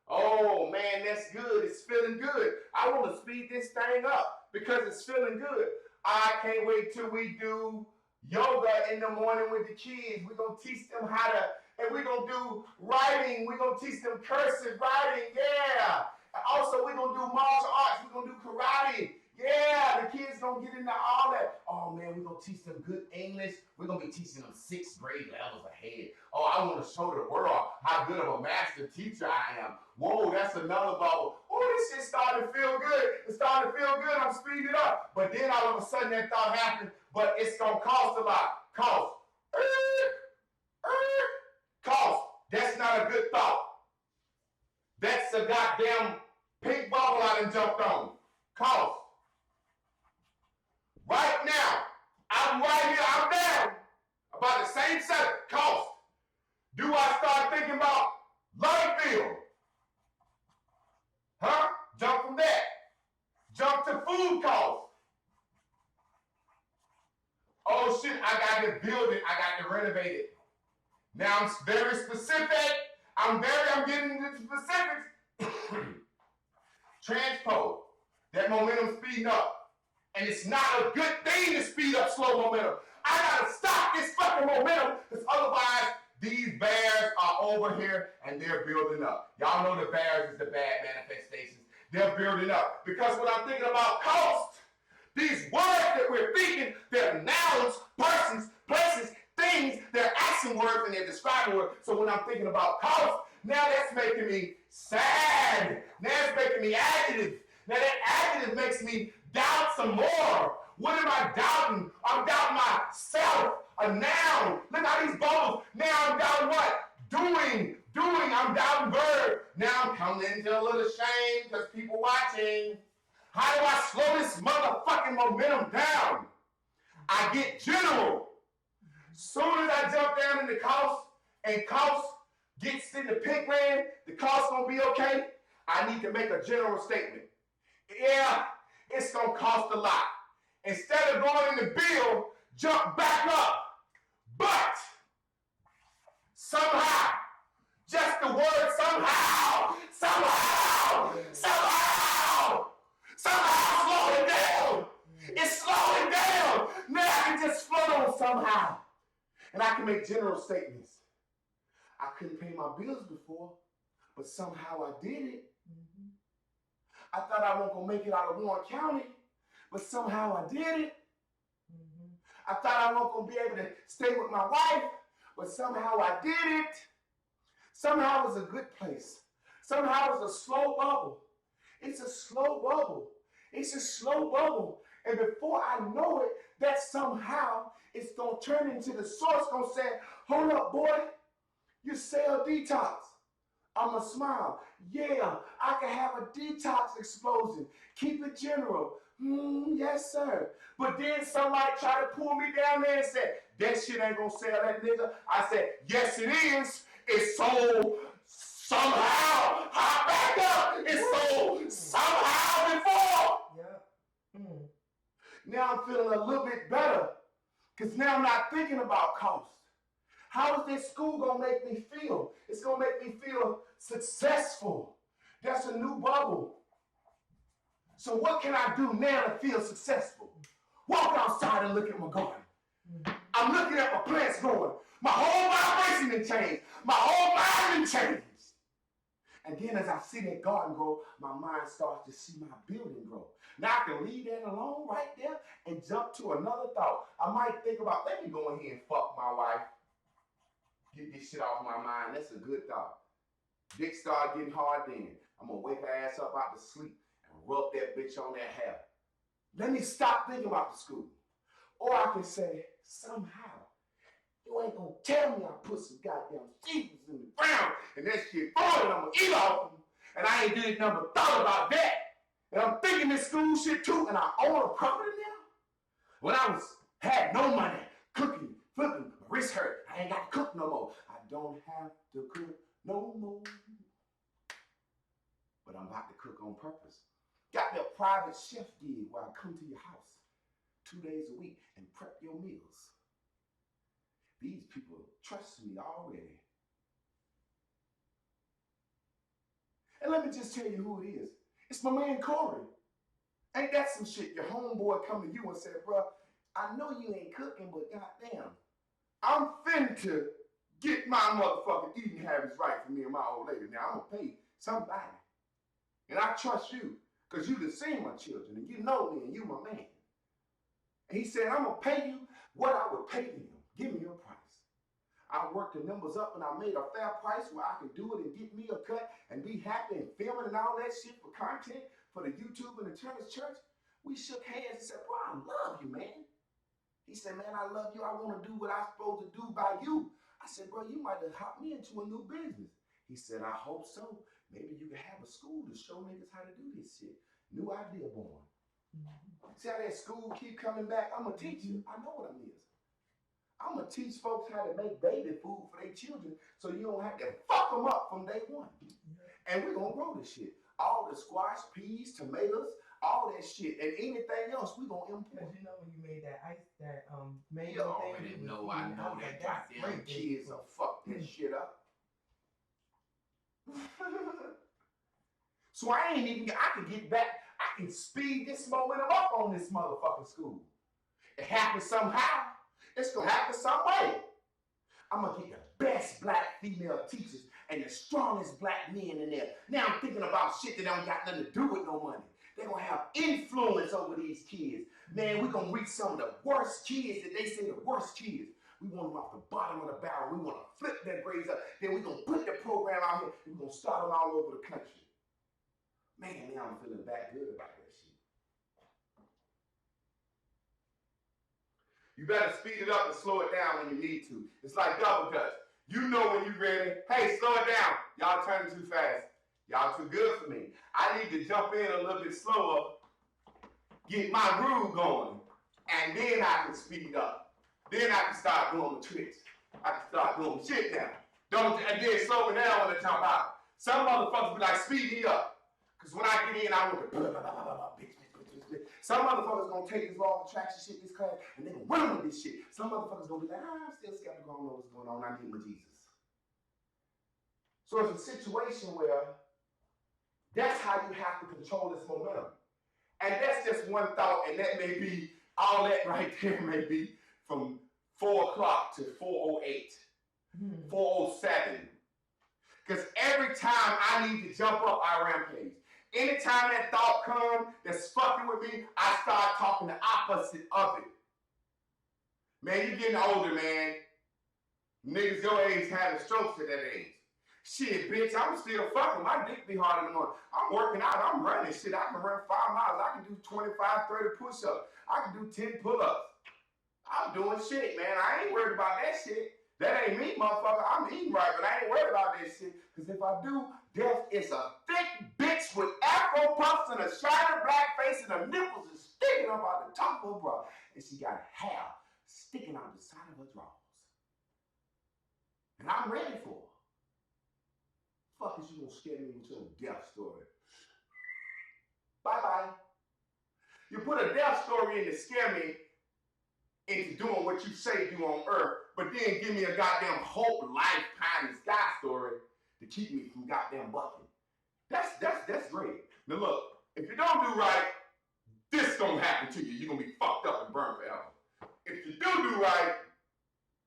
Oh man, that's good. It's feeling good. I want to speed this thing up because it's feeling good. I can't wait till we do yoga in the morning with the kids. We're going to teach them how to, and we're going to do writing. We're going to teach them cursive writing. Yeah. And also, we're going to do martial arts. We're going to do karate. Yeah, the kids going to get into all that. Oh, man, we're going to teach them good English. We're going to be teaching them 6th grade levels ahead. Oh, I want to show the world how good of a master teacher I am. Whoa, that's another bubble. Oh, this shit starting to feel good. It's starting to feel good. I'm speeding it up. But then all of a sudden that thought happened, but it's going to cost a lot. Cost. Cost. That's not a good thought. That's a goddamn pink bubble I done jumped on. Cost. Right now, I'm right here, I'm down. About the same subject, cost. Do I start thinking about light bill? Huh? Jump from that. Jump to food costs. Oh shit, I got to build it, I got to renovate it. Now I'm very specific. I'm getting into specifics. Transpo. That momentum speeding up. And it's not a good thing to speed up slow momentum. I gotta stop this fucking momentum, because otherwise these bears are over here and they're building up. Y'all know the bears is the bad manifestations. They're building up. Because when I'm thinking about cost, these words that we're thinking, they're nouns, persons, places, things, they're action words and they're describing words. So when I'm thinking about cost, now that's making me sad. Now it's making me adjective. Now that adjective makes me doubt some more. What am I doubting? I'm doubting myself. A noun. Look at these bubbles. Now I'm doubting what? Doing. I'm doubting verb. Now I'm coming into a little shame because people watching. How do I slow this motherfucking momentum down? I get general. Soon as I jump down in the cost and cost gets in the pink land, the cost gonna be okay. I need to make a general statement. Yeah, it's gonna cost a lot. Instead of going in the bill, jump back up. But somehow, just the word somehow, make general statements. I couldn't pay my bills before, but somehow I did it. Mm-hmm. I thought I wasn't going to make it out of Warren County, but somehow I did it. Mm-hmm. I thought I wasn't going to be able to stay with my wife, but somehow I did it. Somehow it was a good place. Somehow it was a slow bubble. It's a slow bubble. It's a slow bubble. And before I know it, that somehow it's going to turn into the source going to say, hold up, boy, you sell detox. I'm going to smile. Yeah, I can have a detox explosion. Keep it general. Yes, sir. But then somebody tried to pull me down there and said, that shit ain't going to sell that nigga. I said, yes, it is. It's sold somehow. I back up. It's sold somehow before. Yeah. Mm. Now I'm feeling a little bit better because now I'm not thinking about cost. How is this school going to make me feel? It's going to make me feel successful. That's a new bubble. So what can I do now to feel successful? Walk outside and look at my garden. I'm looking at my plants growing. My whole vibration done changed. My whole mind done changed. And then as I see that garden grow, my mind starts to see my building grow. Now I can leave that alone right there and jump to another thought. I might think about, let me go in here and fuck my wife. Get this shit off my mind. That's a good thought. Dick started getting hard then. I'm going to wake her ass up out to sleep and rub that bitch on that hair. Let me stop thinking about the school. Or I can say, somehow, you ain't going to tell me I put some goddamn seeds in the ground and that shit growing and I'm going to eat off them. And I ain't did nothing but thought about that. And I'm thinking this school shit too, and I own a property now? When I had no money, cooking, flipping, my wrist hurt. I ain't got to cook no more. I don't have to cook no more. But I'm about to cook on purpose. Got me a private chef gig where I come to your house 2 days a week and prep your meals. These people trust me already. And let me just tell you who it is. It's my man Corey. Ain't that some shit? Your homeboy come to you and say, bro, I know you ain't cooking, but goddamn, I'm finna get my motherfucking eating habits right for me and my old lady. Now, I'm gonna pay somebody. And I trust you, because you done seen my children, and you know me, and you my man. And he said, I'm gonna pay you what I would pay them. Give me your price. I worked the numbers up, and I made a fair price where I could do it and get me a cut and be happy and filming and all that shit for content for the YouTube and the Turner's Church. We shook hands and said, bro, I love you, man. He said, man, I love you. I want to do what I'm supposed to do by you. I said, bro, you might have hopped me into a new business. He said, I hope so. Maybe you can have a school to show niggas how to do this shit. New idea born. See how that school keep coming back? I'm a teacher. I know what I'm is. I'm going to teach folks how to make baby food for their children so you don't have to fuck them up from day one. And we're going to grow this shit. All the squash, peas, tomatoes, all that shit, and anything else, we're going to import. Because you know when you made that You mango thing. already know I know that goddamn kids will fuck that shit up. So I can get back, I can speed this momentum up on this motherfucking school. It happens somehow. It's gonna happen some way. I'm gonna get the best black female teachers and the strongest black men in there. Now I'm thinking about shit that don't got nothing to do with no money. They're gonna have influence over these kids. Man, we're gonna reach some of the worst kids that they say the worst kids. We want them off the bottom of the barrel. We want to flip their grades up. Then we're going to put the program out here. We're going to start them all over the country. Man, now I'm feeling back good about that shit. You better speed it up and slow it down when you need to. It's like double dutch. You know when you're ready. Hey, slow it down. Y'all turning too fast. Y'all too good for me. I need to jump in a little bit slower, get my groove going, and then I can speed up. Then I can start doing the tricks. I can start doing shit now. And then slow me down when I jump out. Some motherfuckers be like, speed me up. Because when I get in, I want to bitch. Some motherfuckers gonna take this law of attraction shit, this class, and they gonna run with this shit. Some motherfuckers gonna be like, I'm still skeptical, I don't know what's going on, I need my Jesus. So it's a situation where that's how you have to control this momentum. And that's just one thought, and that may be, all that right there may be from 4 o'clock to 4:08, 4:07. Because every time I need to jump up, I rampage. Anytime that thought comes that's fucking with me, I start talking the opposite of it. Man, you getting older, man. Niggas your age having strokes at that age. Shit, bitch, I'm still fucking. My dick be hard in the morning. I'm working out. I'm running. Shit, I can run 5 miles. I can do 25, 30 push-ups. I can do 10 pull-ups. I'm doing shit, man. I ain't worried about that shit. That ain't me, motherfucker. I'm eating right, but I ain't worried about that shit. Because if I do, death is a thick bitch with afro puffs and a shiny black face and her nipples is sticking up out the top of her bra. And she got hair sticking out the side of her drawers. And I'm ready for her. Fuck is you gonna scare me with your death story? Bye-bye. You put a death story in to scare me into doing what you say do on earth, but then give me a goddamn hope, life, pie in the sky story to keep me from goddamn bucking. That's great. Now look, if you don't do right, this gonna happen to you. You're gonna be fucked up and burned forever. If you do right,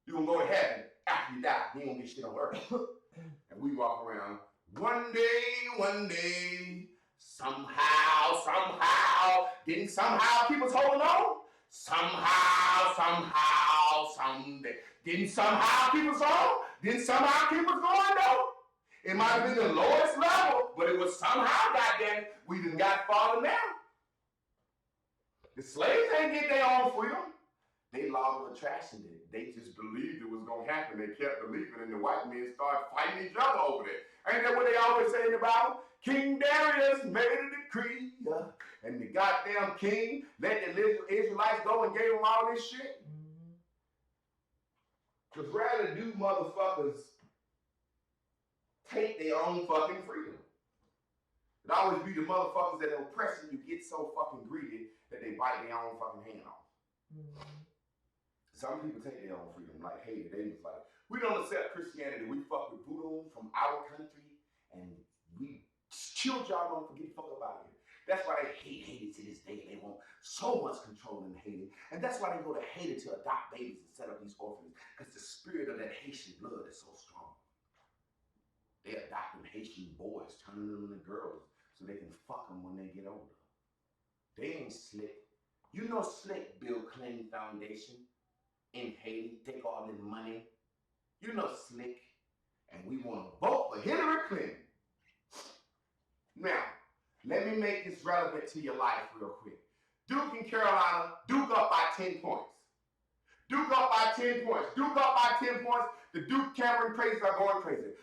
you're gonna go to heaven after you die. You ain't gonna get shit on earth. And we walk around, one day, somehow, didn't somehow keep us holding on? Somehow, someday. Didn't somehow keep us on? Didn't somehow keep us going though? It might have been the lowest level, but it was somehow, goddamn, we done got fallen down. The slaves ain't get their own freedom. They law of attraction did. They just believed it was gonna happen. They kept believing, and the white men started fighting each other over it. Ain't that what they always say in the Bible? King Darius made a decree, and the goddamn king let the Israelites go and gave them all this shit. Because rather do motherfuckers take their own fucking freedom. It always be the motherfuckers that are oppressing you get so fucking greedy that they bite their own fucking hand off. Some people take their own freedom, like Haiti. They was like, we don't accept Christianity. We fuck with voodoo from our country, and we children don't forget the fuck about it. That's why they hate Haiti to this day. They want so much control in Haiti, and that's why they go to Haiti to adopt babies and set up these orphans, because the spirit of that Haitian blood is so strong. They adopting Haitian boys, turning them into girls, so they can fuck them when they get older. They ain't slick. You know Slick Bill Clinton Foundation in Haiti, take all this money. You know Slick, and we want to vote for Hillary Clinton. Now, let me make this relevant to your life real quick. Duke and Carolina, Duke up by 10 points. Duke up by 10 points. Duke up by 10 points. The Duke Cameron crazies are going crazy.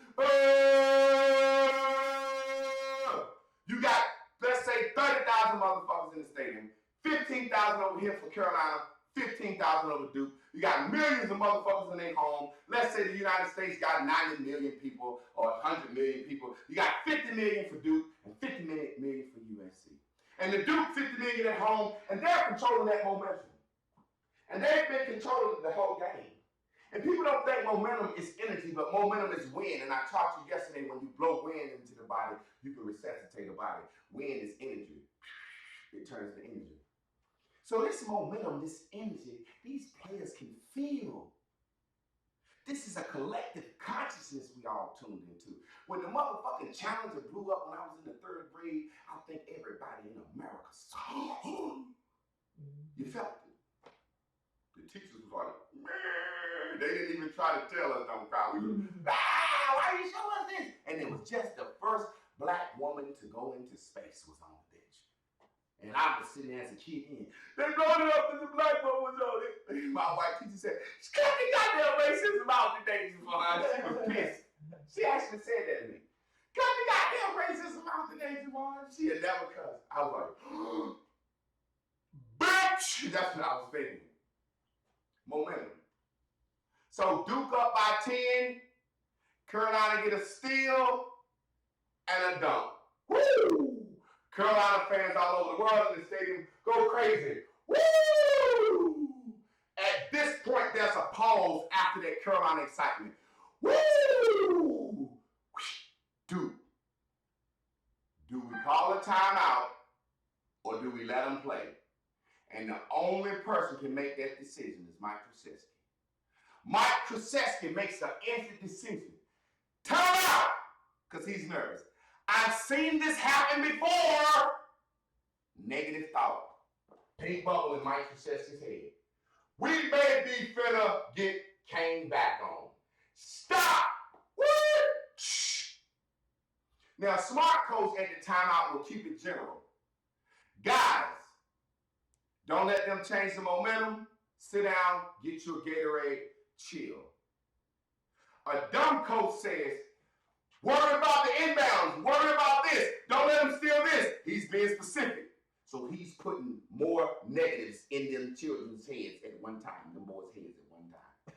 You got, let's say, 30,000 motherfuckers in the stadium. 15,000 over here for Carolina. 15,000 over Duke. You got millions of motherfuckers in their home. Let's say the United States got 90 million people or 100 million people. You got 50 million for Duke and 50 million for USC. And the Duke 50 million at home, and they're controlling that momentum. And they've been controlling the whole game. And people don't think momentum is energy, but momentum is wind. And I taught you yesterday, when you blow wind into the body, you can resuscitate a body. Wind is energy. It turns to energy. So this momentum, this energy, these players can feel. This is a collective consciousness we all tuned into. When the motherfucking Challenger blew up when I was in the 3rd grade, I think everybody in America saw it. You felt it. The teachers was like, man, they didn't even try to tell us don't cry. We were, why you show us this? And it was just the first black woman to go into space was on the bench. And I was sitting there as a kid in. They brought it up that the black woman was on it. My white teacher said, cut the goddamn racism out today, Javon. She was pissed. She actually said that to me. Cut the goddamn racism out today, Javon. She had never cussed. I was like, bitch! That's what I was thinking. Momentum. So Duke up by 10. Carolina get a steal and a dunk. Woo! Carolina fans all over the world in the stadium go crazy. Woo! At this point, there's a pause after that Carolina excitement. Woo! Do we call a timeout or do we let them play? And the only person can make that decision is Mike Krzyzewski. Mike Krzyzewski makes an instant decision. Time out, because he's nervous. I've seen this happen before. Negative thought. Pink bubble in Mike Krzyzewski's head. We may be finna get Kane back on. Stop! What? Shh. Now, smart coach at the timeout will keep it general. Guys, don't let them change the momentum. Sit down, get your Gatorade, chill. A dumb coach says, worry about the inbounds, worry about this, don't let him steal this. He's being specific. So he's putting more negatives in them children's heads at one time, them boys' heads at one time.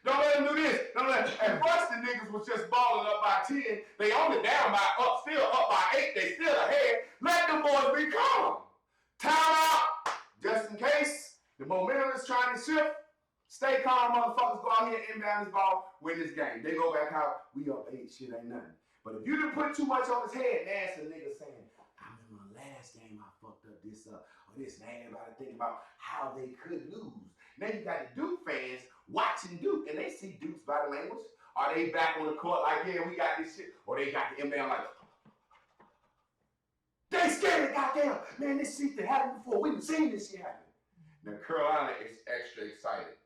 Don't let him do this. Don't let him. At first, the niggas was just balling up by 10. They only down by still up by 8. They still ahead. Let them boys be calm. Time out. Just in case the momentum is trying to shift. Stay calm, motherfuckers. Go out here and inbound this ball, win this game. They go back out. We up 8. Shit ain't nothing. But if you didn't put too much on his head, now it's a nigga saying, I remember last game I fucked up this or this. Now everybody think about how they could lose. Now you got the Duke fans watching Duke, and they see Duke's body language. Are they back on the court like, yeah, we got this shit? Or they got the inbound like, they scared, goddamn. Man, this shit that happened before. We've seen this shit happen. Now Carolina is extra excited.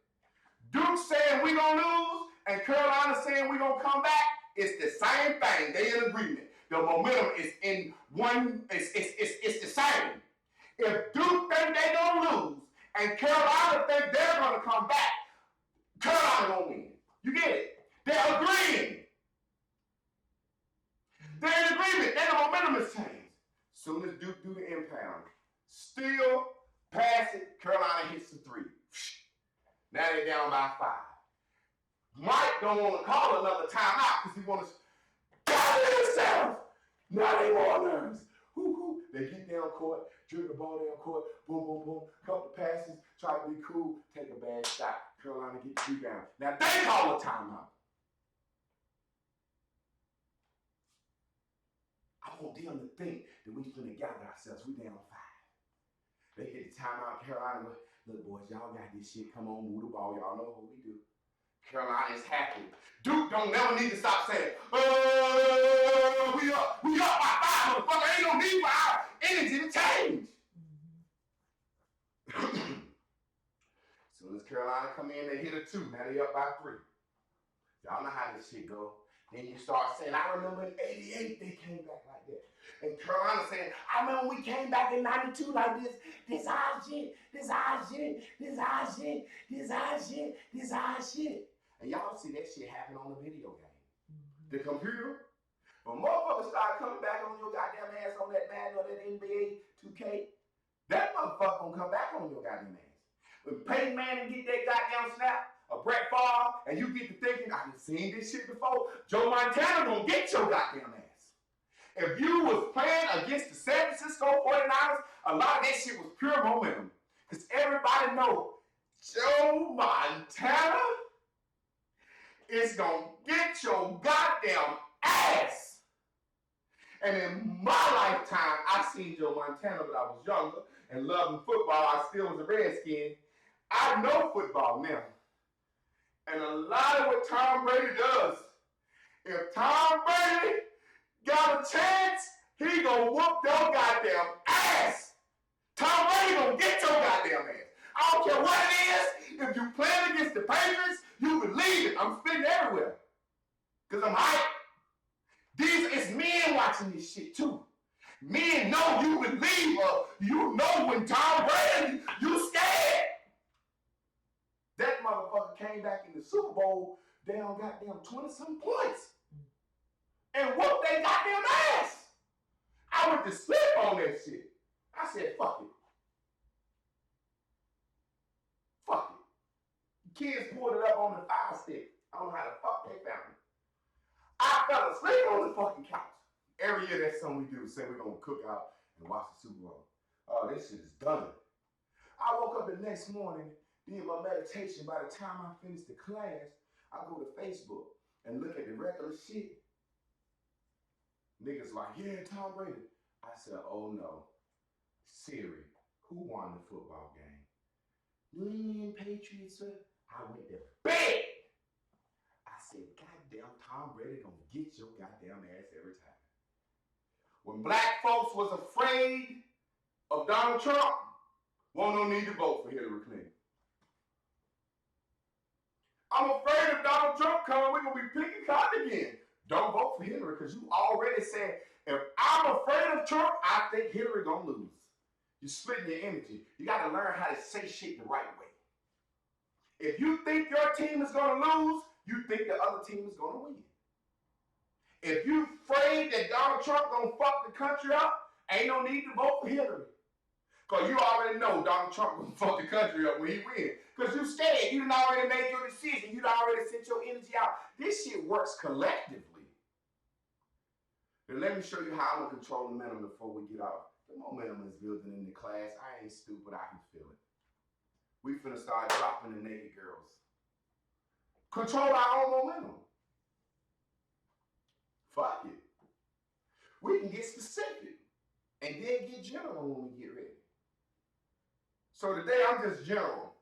Duke saying we gonna lose, and Carolina saying we gonna come back. It's the same thing. They in agreement. The momentum is in one. It's the same. If Duke think they gonna lose, and Carolina think they're gonna come back, Carolina gonna win. You get it? They're agreeing. They're in agreement. Then the momentum has changed. Soon as Duke do the impound, still pass it. Carolina hits the 3. Now they're down by 5. Mike don't want to call another timeout because he wants to gather themselves. Now they more nervous. They get down court, dribble the ball down court, boom, boom, boom, couple passes, try to be cool, take a bad shot. Carolina get the rebound. Now they call a timeout. I want them to think that we finna gather ourselves. We down 5. They hit the timeout. Carolina, look, boys, y'all got this shit. Come on, move the ball. Y'all know what we do. Carolina is happy. Duke don't never need to stop saying, we up by 5, motherfucker. Ain't no need for our energy to change. As soon as Carolina come in, they hit a 2. Now they up by 3. Y'all know how this shit go. Then you start saying, I remember in 88 they came back like that. And Carolina saying, I remember we came back in 92 like this. This our shit. This our shit. This our shit. This our shit. This our shit. And y'all see that shit happen on the video game. The computer. When motherfuckers start coming back on your goddamn ass on that Madden or that NBA 2K, that motherfucker gonna come back on your goddamn ass. When Peyton Manning get that goddamn snap, or Brett Favre, and you get to thinking, I've seen this shit before, Joe Montana gonna get your goddamn ass. If you was playing against the San Francisco 49ers, a lot of that shit was pure momentum. Because everybody know Joe Montana is gonna get your goddamn ass. And in my lifetime, I seen Joe Montana when I was younger and loving football. I still was a Redskin. I know football now. And a lot of what Tom Brady does, if Tom Brady got a chance, he gonna whoop your goddamn ass. Tom Brady gonna get your goddamn ass. I don't care what it is. If you playing against the Patriots, you believe it. I'm spitting everywhere. Because I'm hyped. It's men watching this shit too. Men know you believe her. You know when Tom Brady, you scared. That motherfucker came back in the Super Bowl down goddamn 20-some points. And whooped their goddamn ass. I went to sleep on that shit. I said, fuck it. Fuck it. The kids pulled it up on the fire stick. I don't know how the fuck they found it. I fell asleep on the fucking couch. Every year that's something we do. Say we're going to cook out and watch the Super Bowl. Oh, this shit is done. I woke up the next morning, did my meditation. By the time I finished the class, I go to Facebook and look at the regular shit. Niggas like, yeah, Tom Brady. I said, oh no. Siri, who won the football game? New England Patriots. I went to bed. said, goddamn, Tom Brady gonna get your goddamn ass every time. When black folks was afraid of Donald Trump, won't no need to vote for Hillary Clinton. I'm afraid of Donald Trump coming, we're gonna be picking cotton again. Don't vote for Hillary, because you already said, if I'm afraid of Trump, I think Hillary gonna lose. You're splitting your energy. You gotta learn how to say shit the right way. If you think your team is gonna lose, you think the other team is gonna win. If you afraid that Donald Trump gonna fuck the country up, ain't no need to vote for Hillary. Because you already know Donald Trump gonna fuck the country up when he wins. Because you scared. You done already made your decision. You done already sent your energy out. This shit works collectively. Then let me show you how I'm gonna control the momentum before we get off. The momentum is building in the class. I ain't stupid, I can feel it. We finna start dropping the naked girls. Control our own momentum. Fuck it. We can get specific and then get general when we get ready. So today I'm just general.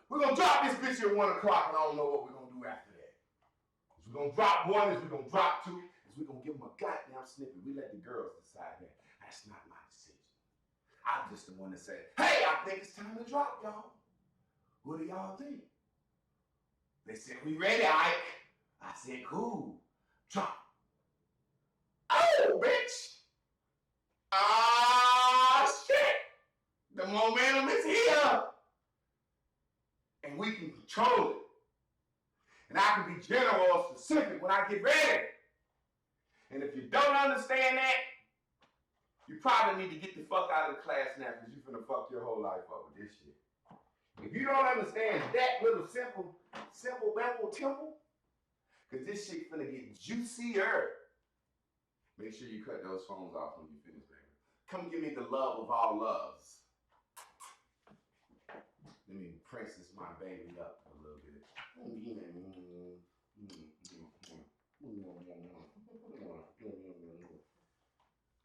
We're gonna drop this bitch at 1 o'clock and I don't know what we're gonna do after that. Is we gonna drop one, is we gonna drop two, is we gonna give them a goddamn snippet. We let the girls decide that. That's not my decision. I'm just the one that said, hey, I think it's time to drop, y'all. What do y'all think? They said, we ready, Ike. I said, cool. Drop. Oh, bitch. Ah, shit. The momentum is here. And we can control it. And I can be general or specific when I get ready. And if you don't understand that, you probably need to get the fuck out of the class now because you're finna fuck your whole life up with this shit. If you don't understand that little simple babble temple, because this shit finna get juicier. Make sure you cut those phones off when you finish, baby. Come give me the love of all loves. Let me press this my baby up a little bit.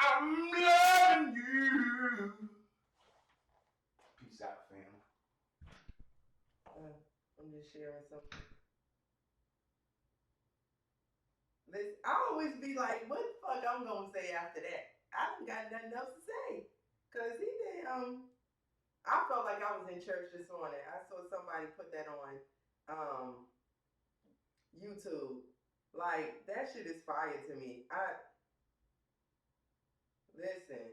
I'm loving you. Peace out, fam. I'm just sharing something. Listen, I always be like, what the fuck I'm gonna say after that? I don't got nothing else to say. Cause he did, I felt like I was in church this morning. I saw somebody put that on YouTube. Like, that shit is fire to me. Listen.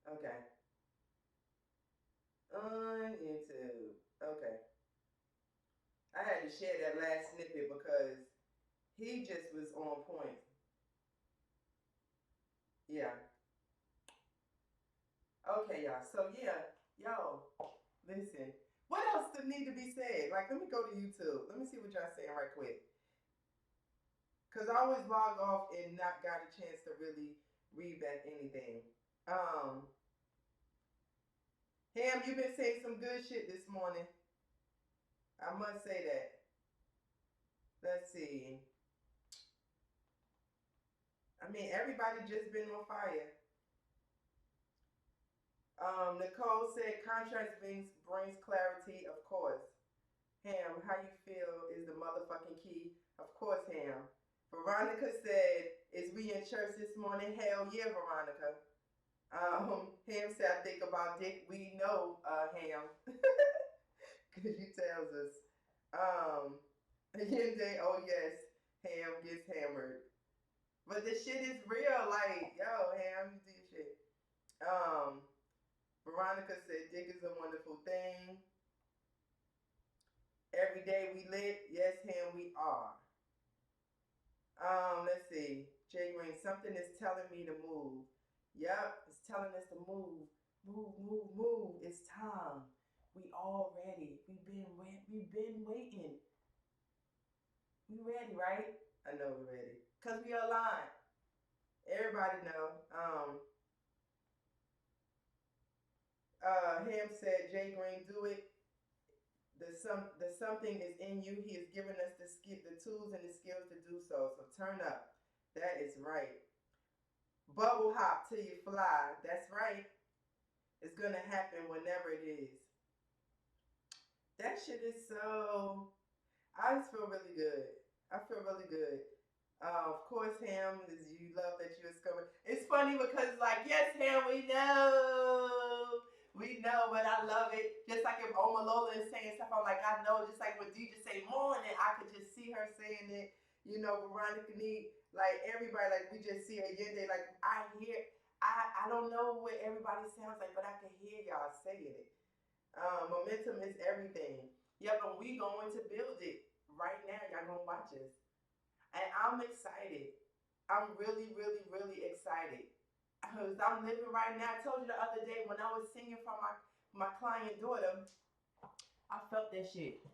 Okay. On YouTube. Okay. I had to share that last snippet because he just was on point. Yeah. Okay, y'all. So, yeah. Yo, listen. What else need to be said? Like, let me go to YouTube. Let me see what y'all saying right quick. Because I always log off and not got a chance to really read back anything. Ham, you've been saying some good shit this morning. I must say that. Let's see. I mean, everybody just been on fire. Nicole said contrast brings clarity, of course. Ham, how you feel is the motherfucking key. Of course, Ham. Veronica said, is we in church this morning? Hell yeah, Veronica. Ham said, I think about Dick. We know, Ham. Because you tells us. Yende, oh yes, Ham gets hammered. But this shit is real. Like, yo, Ham, you do your shit. Veronica said, Dick is a wonderful thing. Every day we lit. Yes, Ham, we are. Let's see. Jay Green, something is telling me to move. Yep, it's telling us to move. Move, move, move. It's time. We all ready. We've been waiting. We ready, right? I know we're ready. Because we aligned. Everybody know. Ham said, Jay Green, do it. The something is in you. He has given us the tools and the skills to do so. So turn up. That is right. Bubble hop till you fly. That's right. It's going to happen whenever it is. That shit is so. I just feel really good. I feel really good. Of course, Ham, you love that you discovered. It's funny because, like, yes, Ham, we know, but I love it. Just like if Oma Lola is saying stuff, I'm like, I know. Just like when DJ say morning, I could just see her saying it. You know, Veronica Neat, like everybody, like we just see her Yende, like I hear. I don't know what everybody sounds like, but I can hear y'all saying it. Momentum is everything. Yep, and we going to build it right now. Y'all gonna watch us. And I'm excited. I'm really, really, really excited. Because I'm living right now. I told you the other day when I was singing for my client daughter, I felt that shit.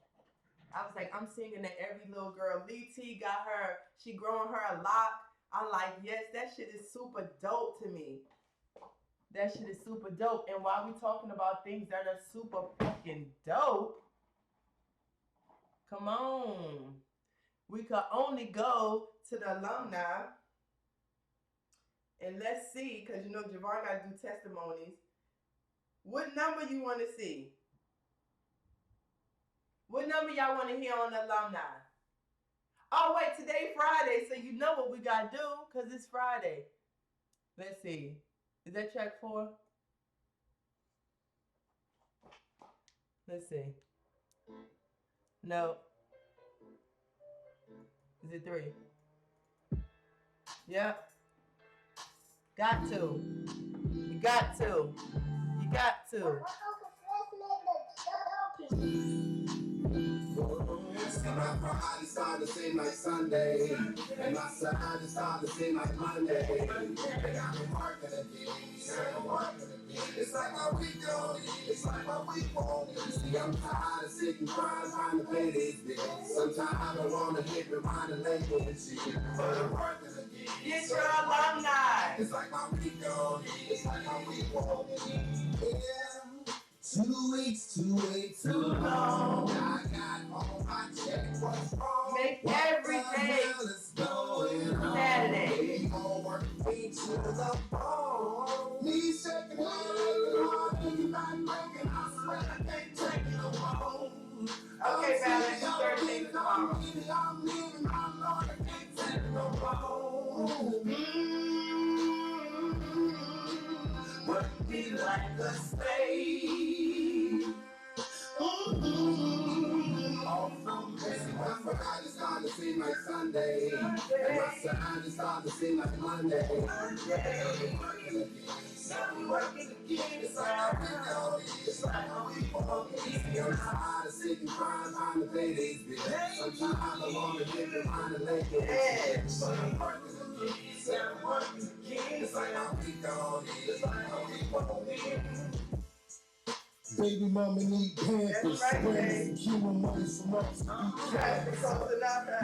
I was like, I'm singing to every little girl. Lee T got her, she growing her a lock. I'm like, yes, that shit is super dope to me. That shit is super dope. And while we talking about things that are super fucking dope, come on. We could only go to the alumni. And let's see, because you know Javon got to do testimonies. What number you want to see? What number y'all want to hear on the alumni? Oh, wait, today Friday, so you know what we got to do, because it's Friday. Let's see. Is that track 4? Let's see. No. Is it 3? Yep. Got to. You got to. You got to. My Friday started to seem like Sunday, and my Saturday started to seem like Monday. And I've been working again, It's like my week on it, it's like my week on it. See, I'm tired of sitting crying, trying to pay these bills. Sometimes I wanna hit rewind and label and shit, but I'm working again. Get your alumni. It's like my week on it, it's like my week on it. Yeah. 2 weeks, too long. I got all my check. What's wrong? Make every day Saturday. We gon' work me to the bone. Me shaking hard, you not breaking. I swear I can't take it alone. Okay, Balance, 13 tomorrow. I'm leaving my Lord, I can't take it no more. Work me like a slave. My Friday started to seem like Sunday, and my Saturday started to seem like Monday. I'm working again, it's like I week on it, it's like a week on it. I'm tired of sitting crying, trying to pay these bills. Sometimes I wanna get behind the leg, but I'm working again, I'm working again. It's like a week on it, it's like a week on it. Baby mama need Pampers, and human money from us to be cash.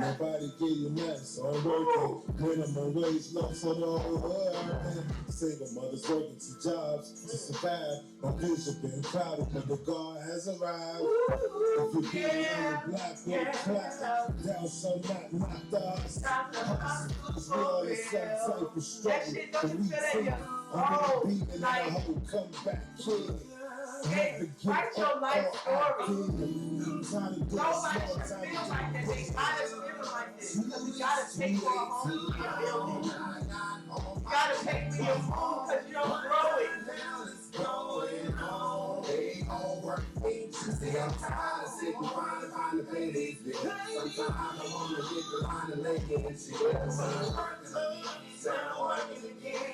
Nobody give you nothing, so I'm working. Minimum wage, low for the whole world. Single mothers working 2 jobs to survive. My vision been clouded, but the God has arrived. If you get on the block, go clap. Down some knocked off. It's real, it's some type of struggle. The week I'm gonna beat and I whole comeback kid. Write your life story. Nobody should feel like that. They gotta feel like this. Because you gotta take for a home to build it. You gotta take for your food because you don't grow it. See, I'm tired of sitting crying, trying to pay these bills. Sometimes I wanna get behind the leg and shit.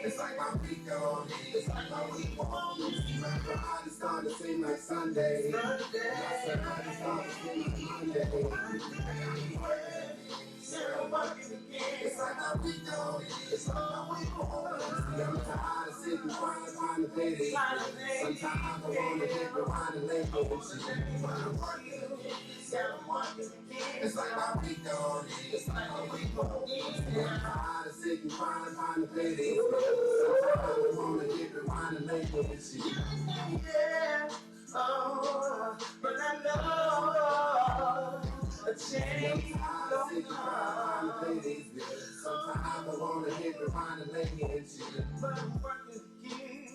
It's like my week on it, it's like my week on it. My Friday started to seem like Sunday. My Saturday started to seem like Monday. It's like my week on it, it's like my week on it. See, I'm tired of sitting crying, trying to pay these bills. Sometimes I wanna get behind the leg and shit. But I'm working again, it's like my week on it, it's like my week on it. See, I'm tired of sitting crying, trying to pay these bills. Sometimes I wanna get behind the leg and shit. Yeah, oh, but I know a change don't come. Sometimes I wanna get behind the leg and shit. But I'm working again.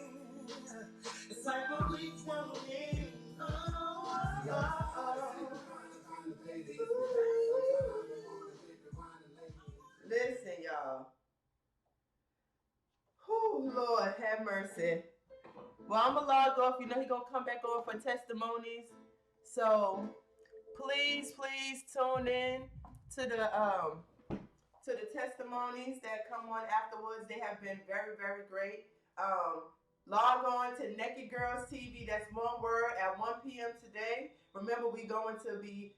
It's like a week on it. Oh, Listen, y'all. Whew, Lord, have mercy. Well, I'm gonna log off. You know he gonna come back on for testimonies. So please tune in to the testimonies that come on afterwards. They have been very great. Log on to Naked Girls TV. That's one word at 1 p.m. today. Remember, we're going to be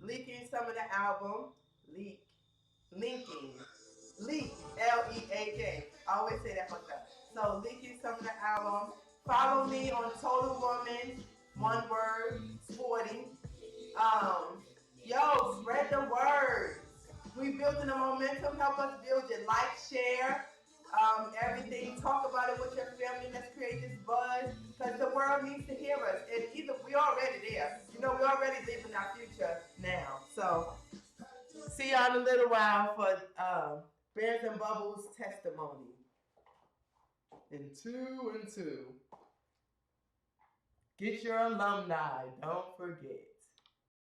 leaking some of the album. Leak, Leak, I always say that fucked up. So leaking some of the album. Follow me on Total Woman, one word, 40. Yo, spread the word. We building the momentum. Help us build it. Like, share, everything. Talk about it with your family. Let's create this buzz because the world needs to hear us. And either we already there. You know, we already living our future now. So see y'all in a little while for Bears and Bubbles testimony. In 2 and 2. Get your alumni. Don't forget.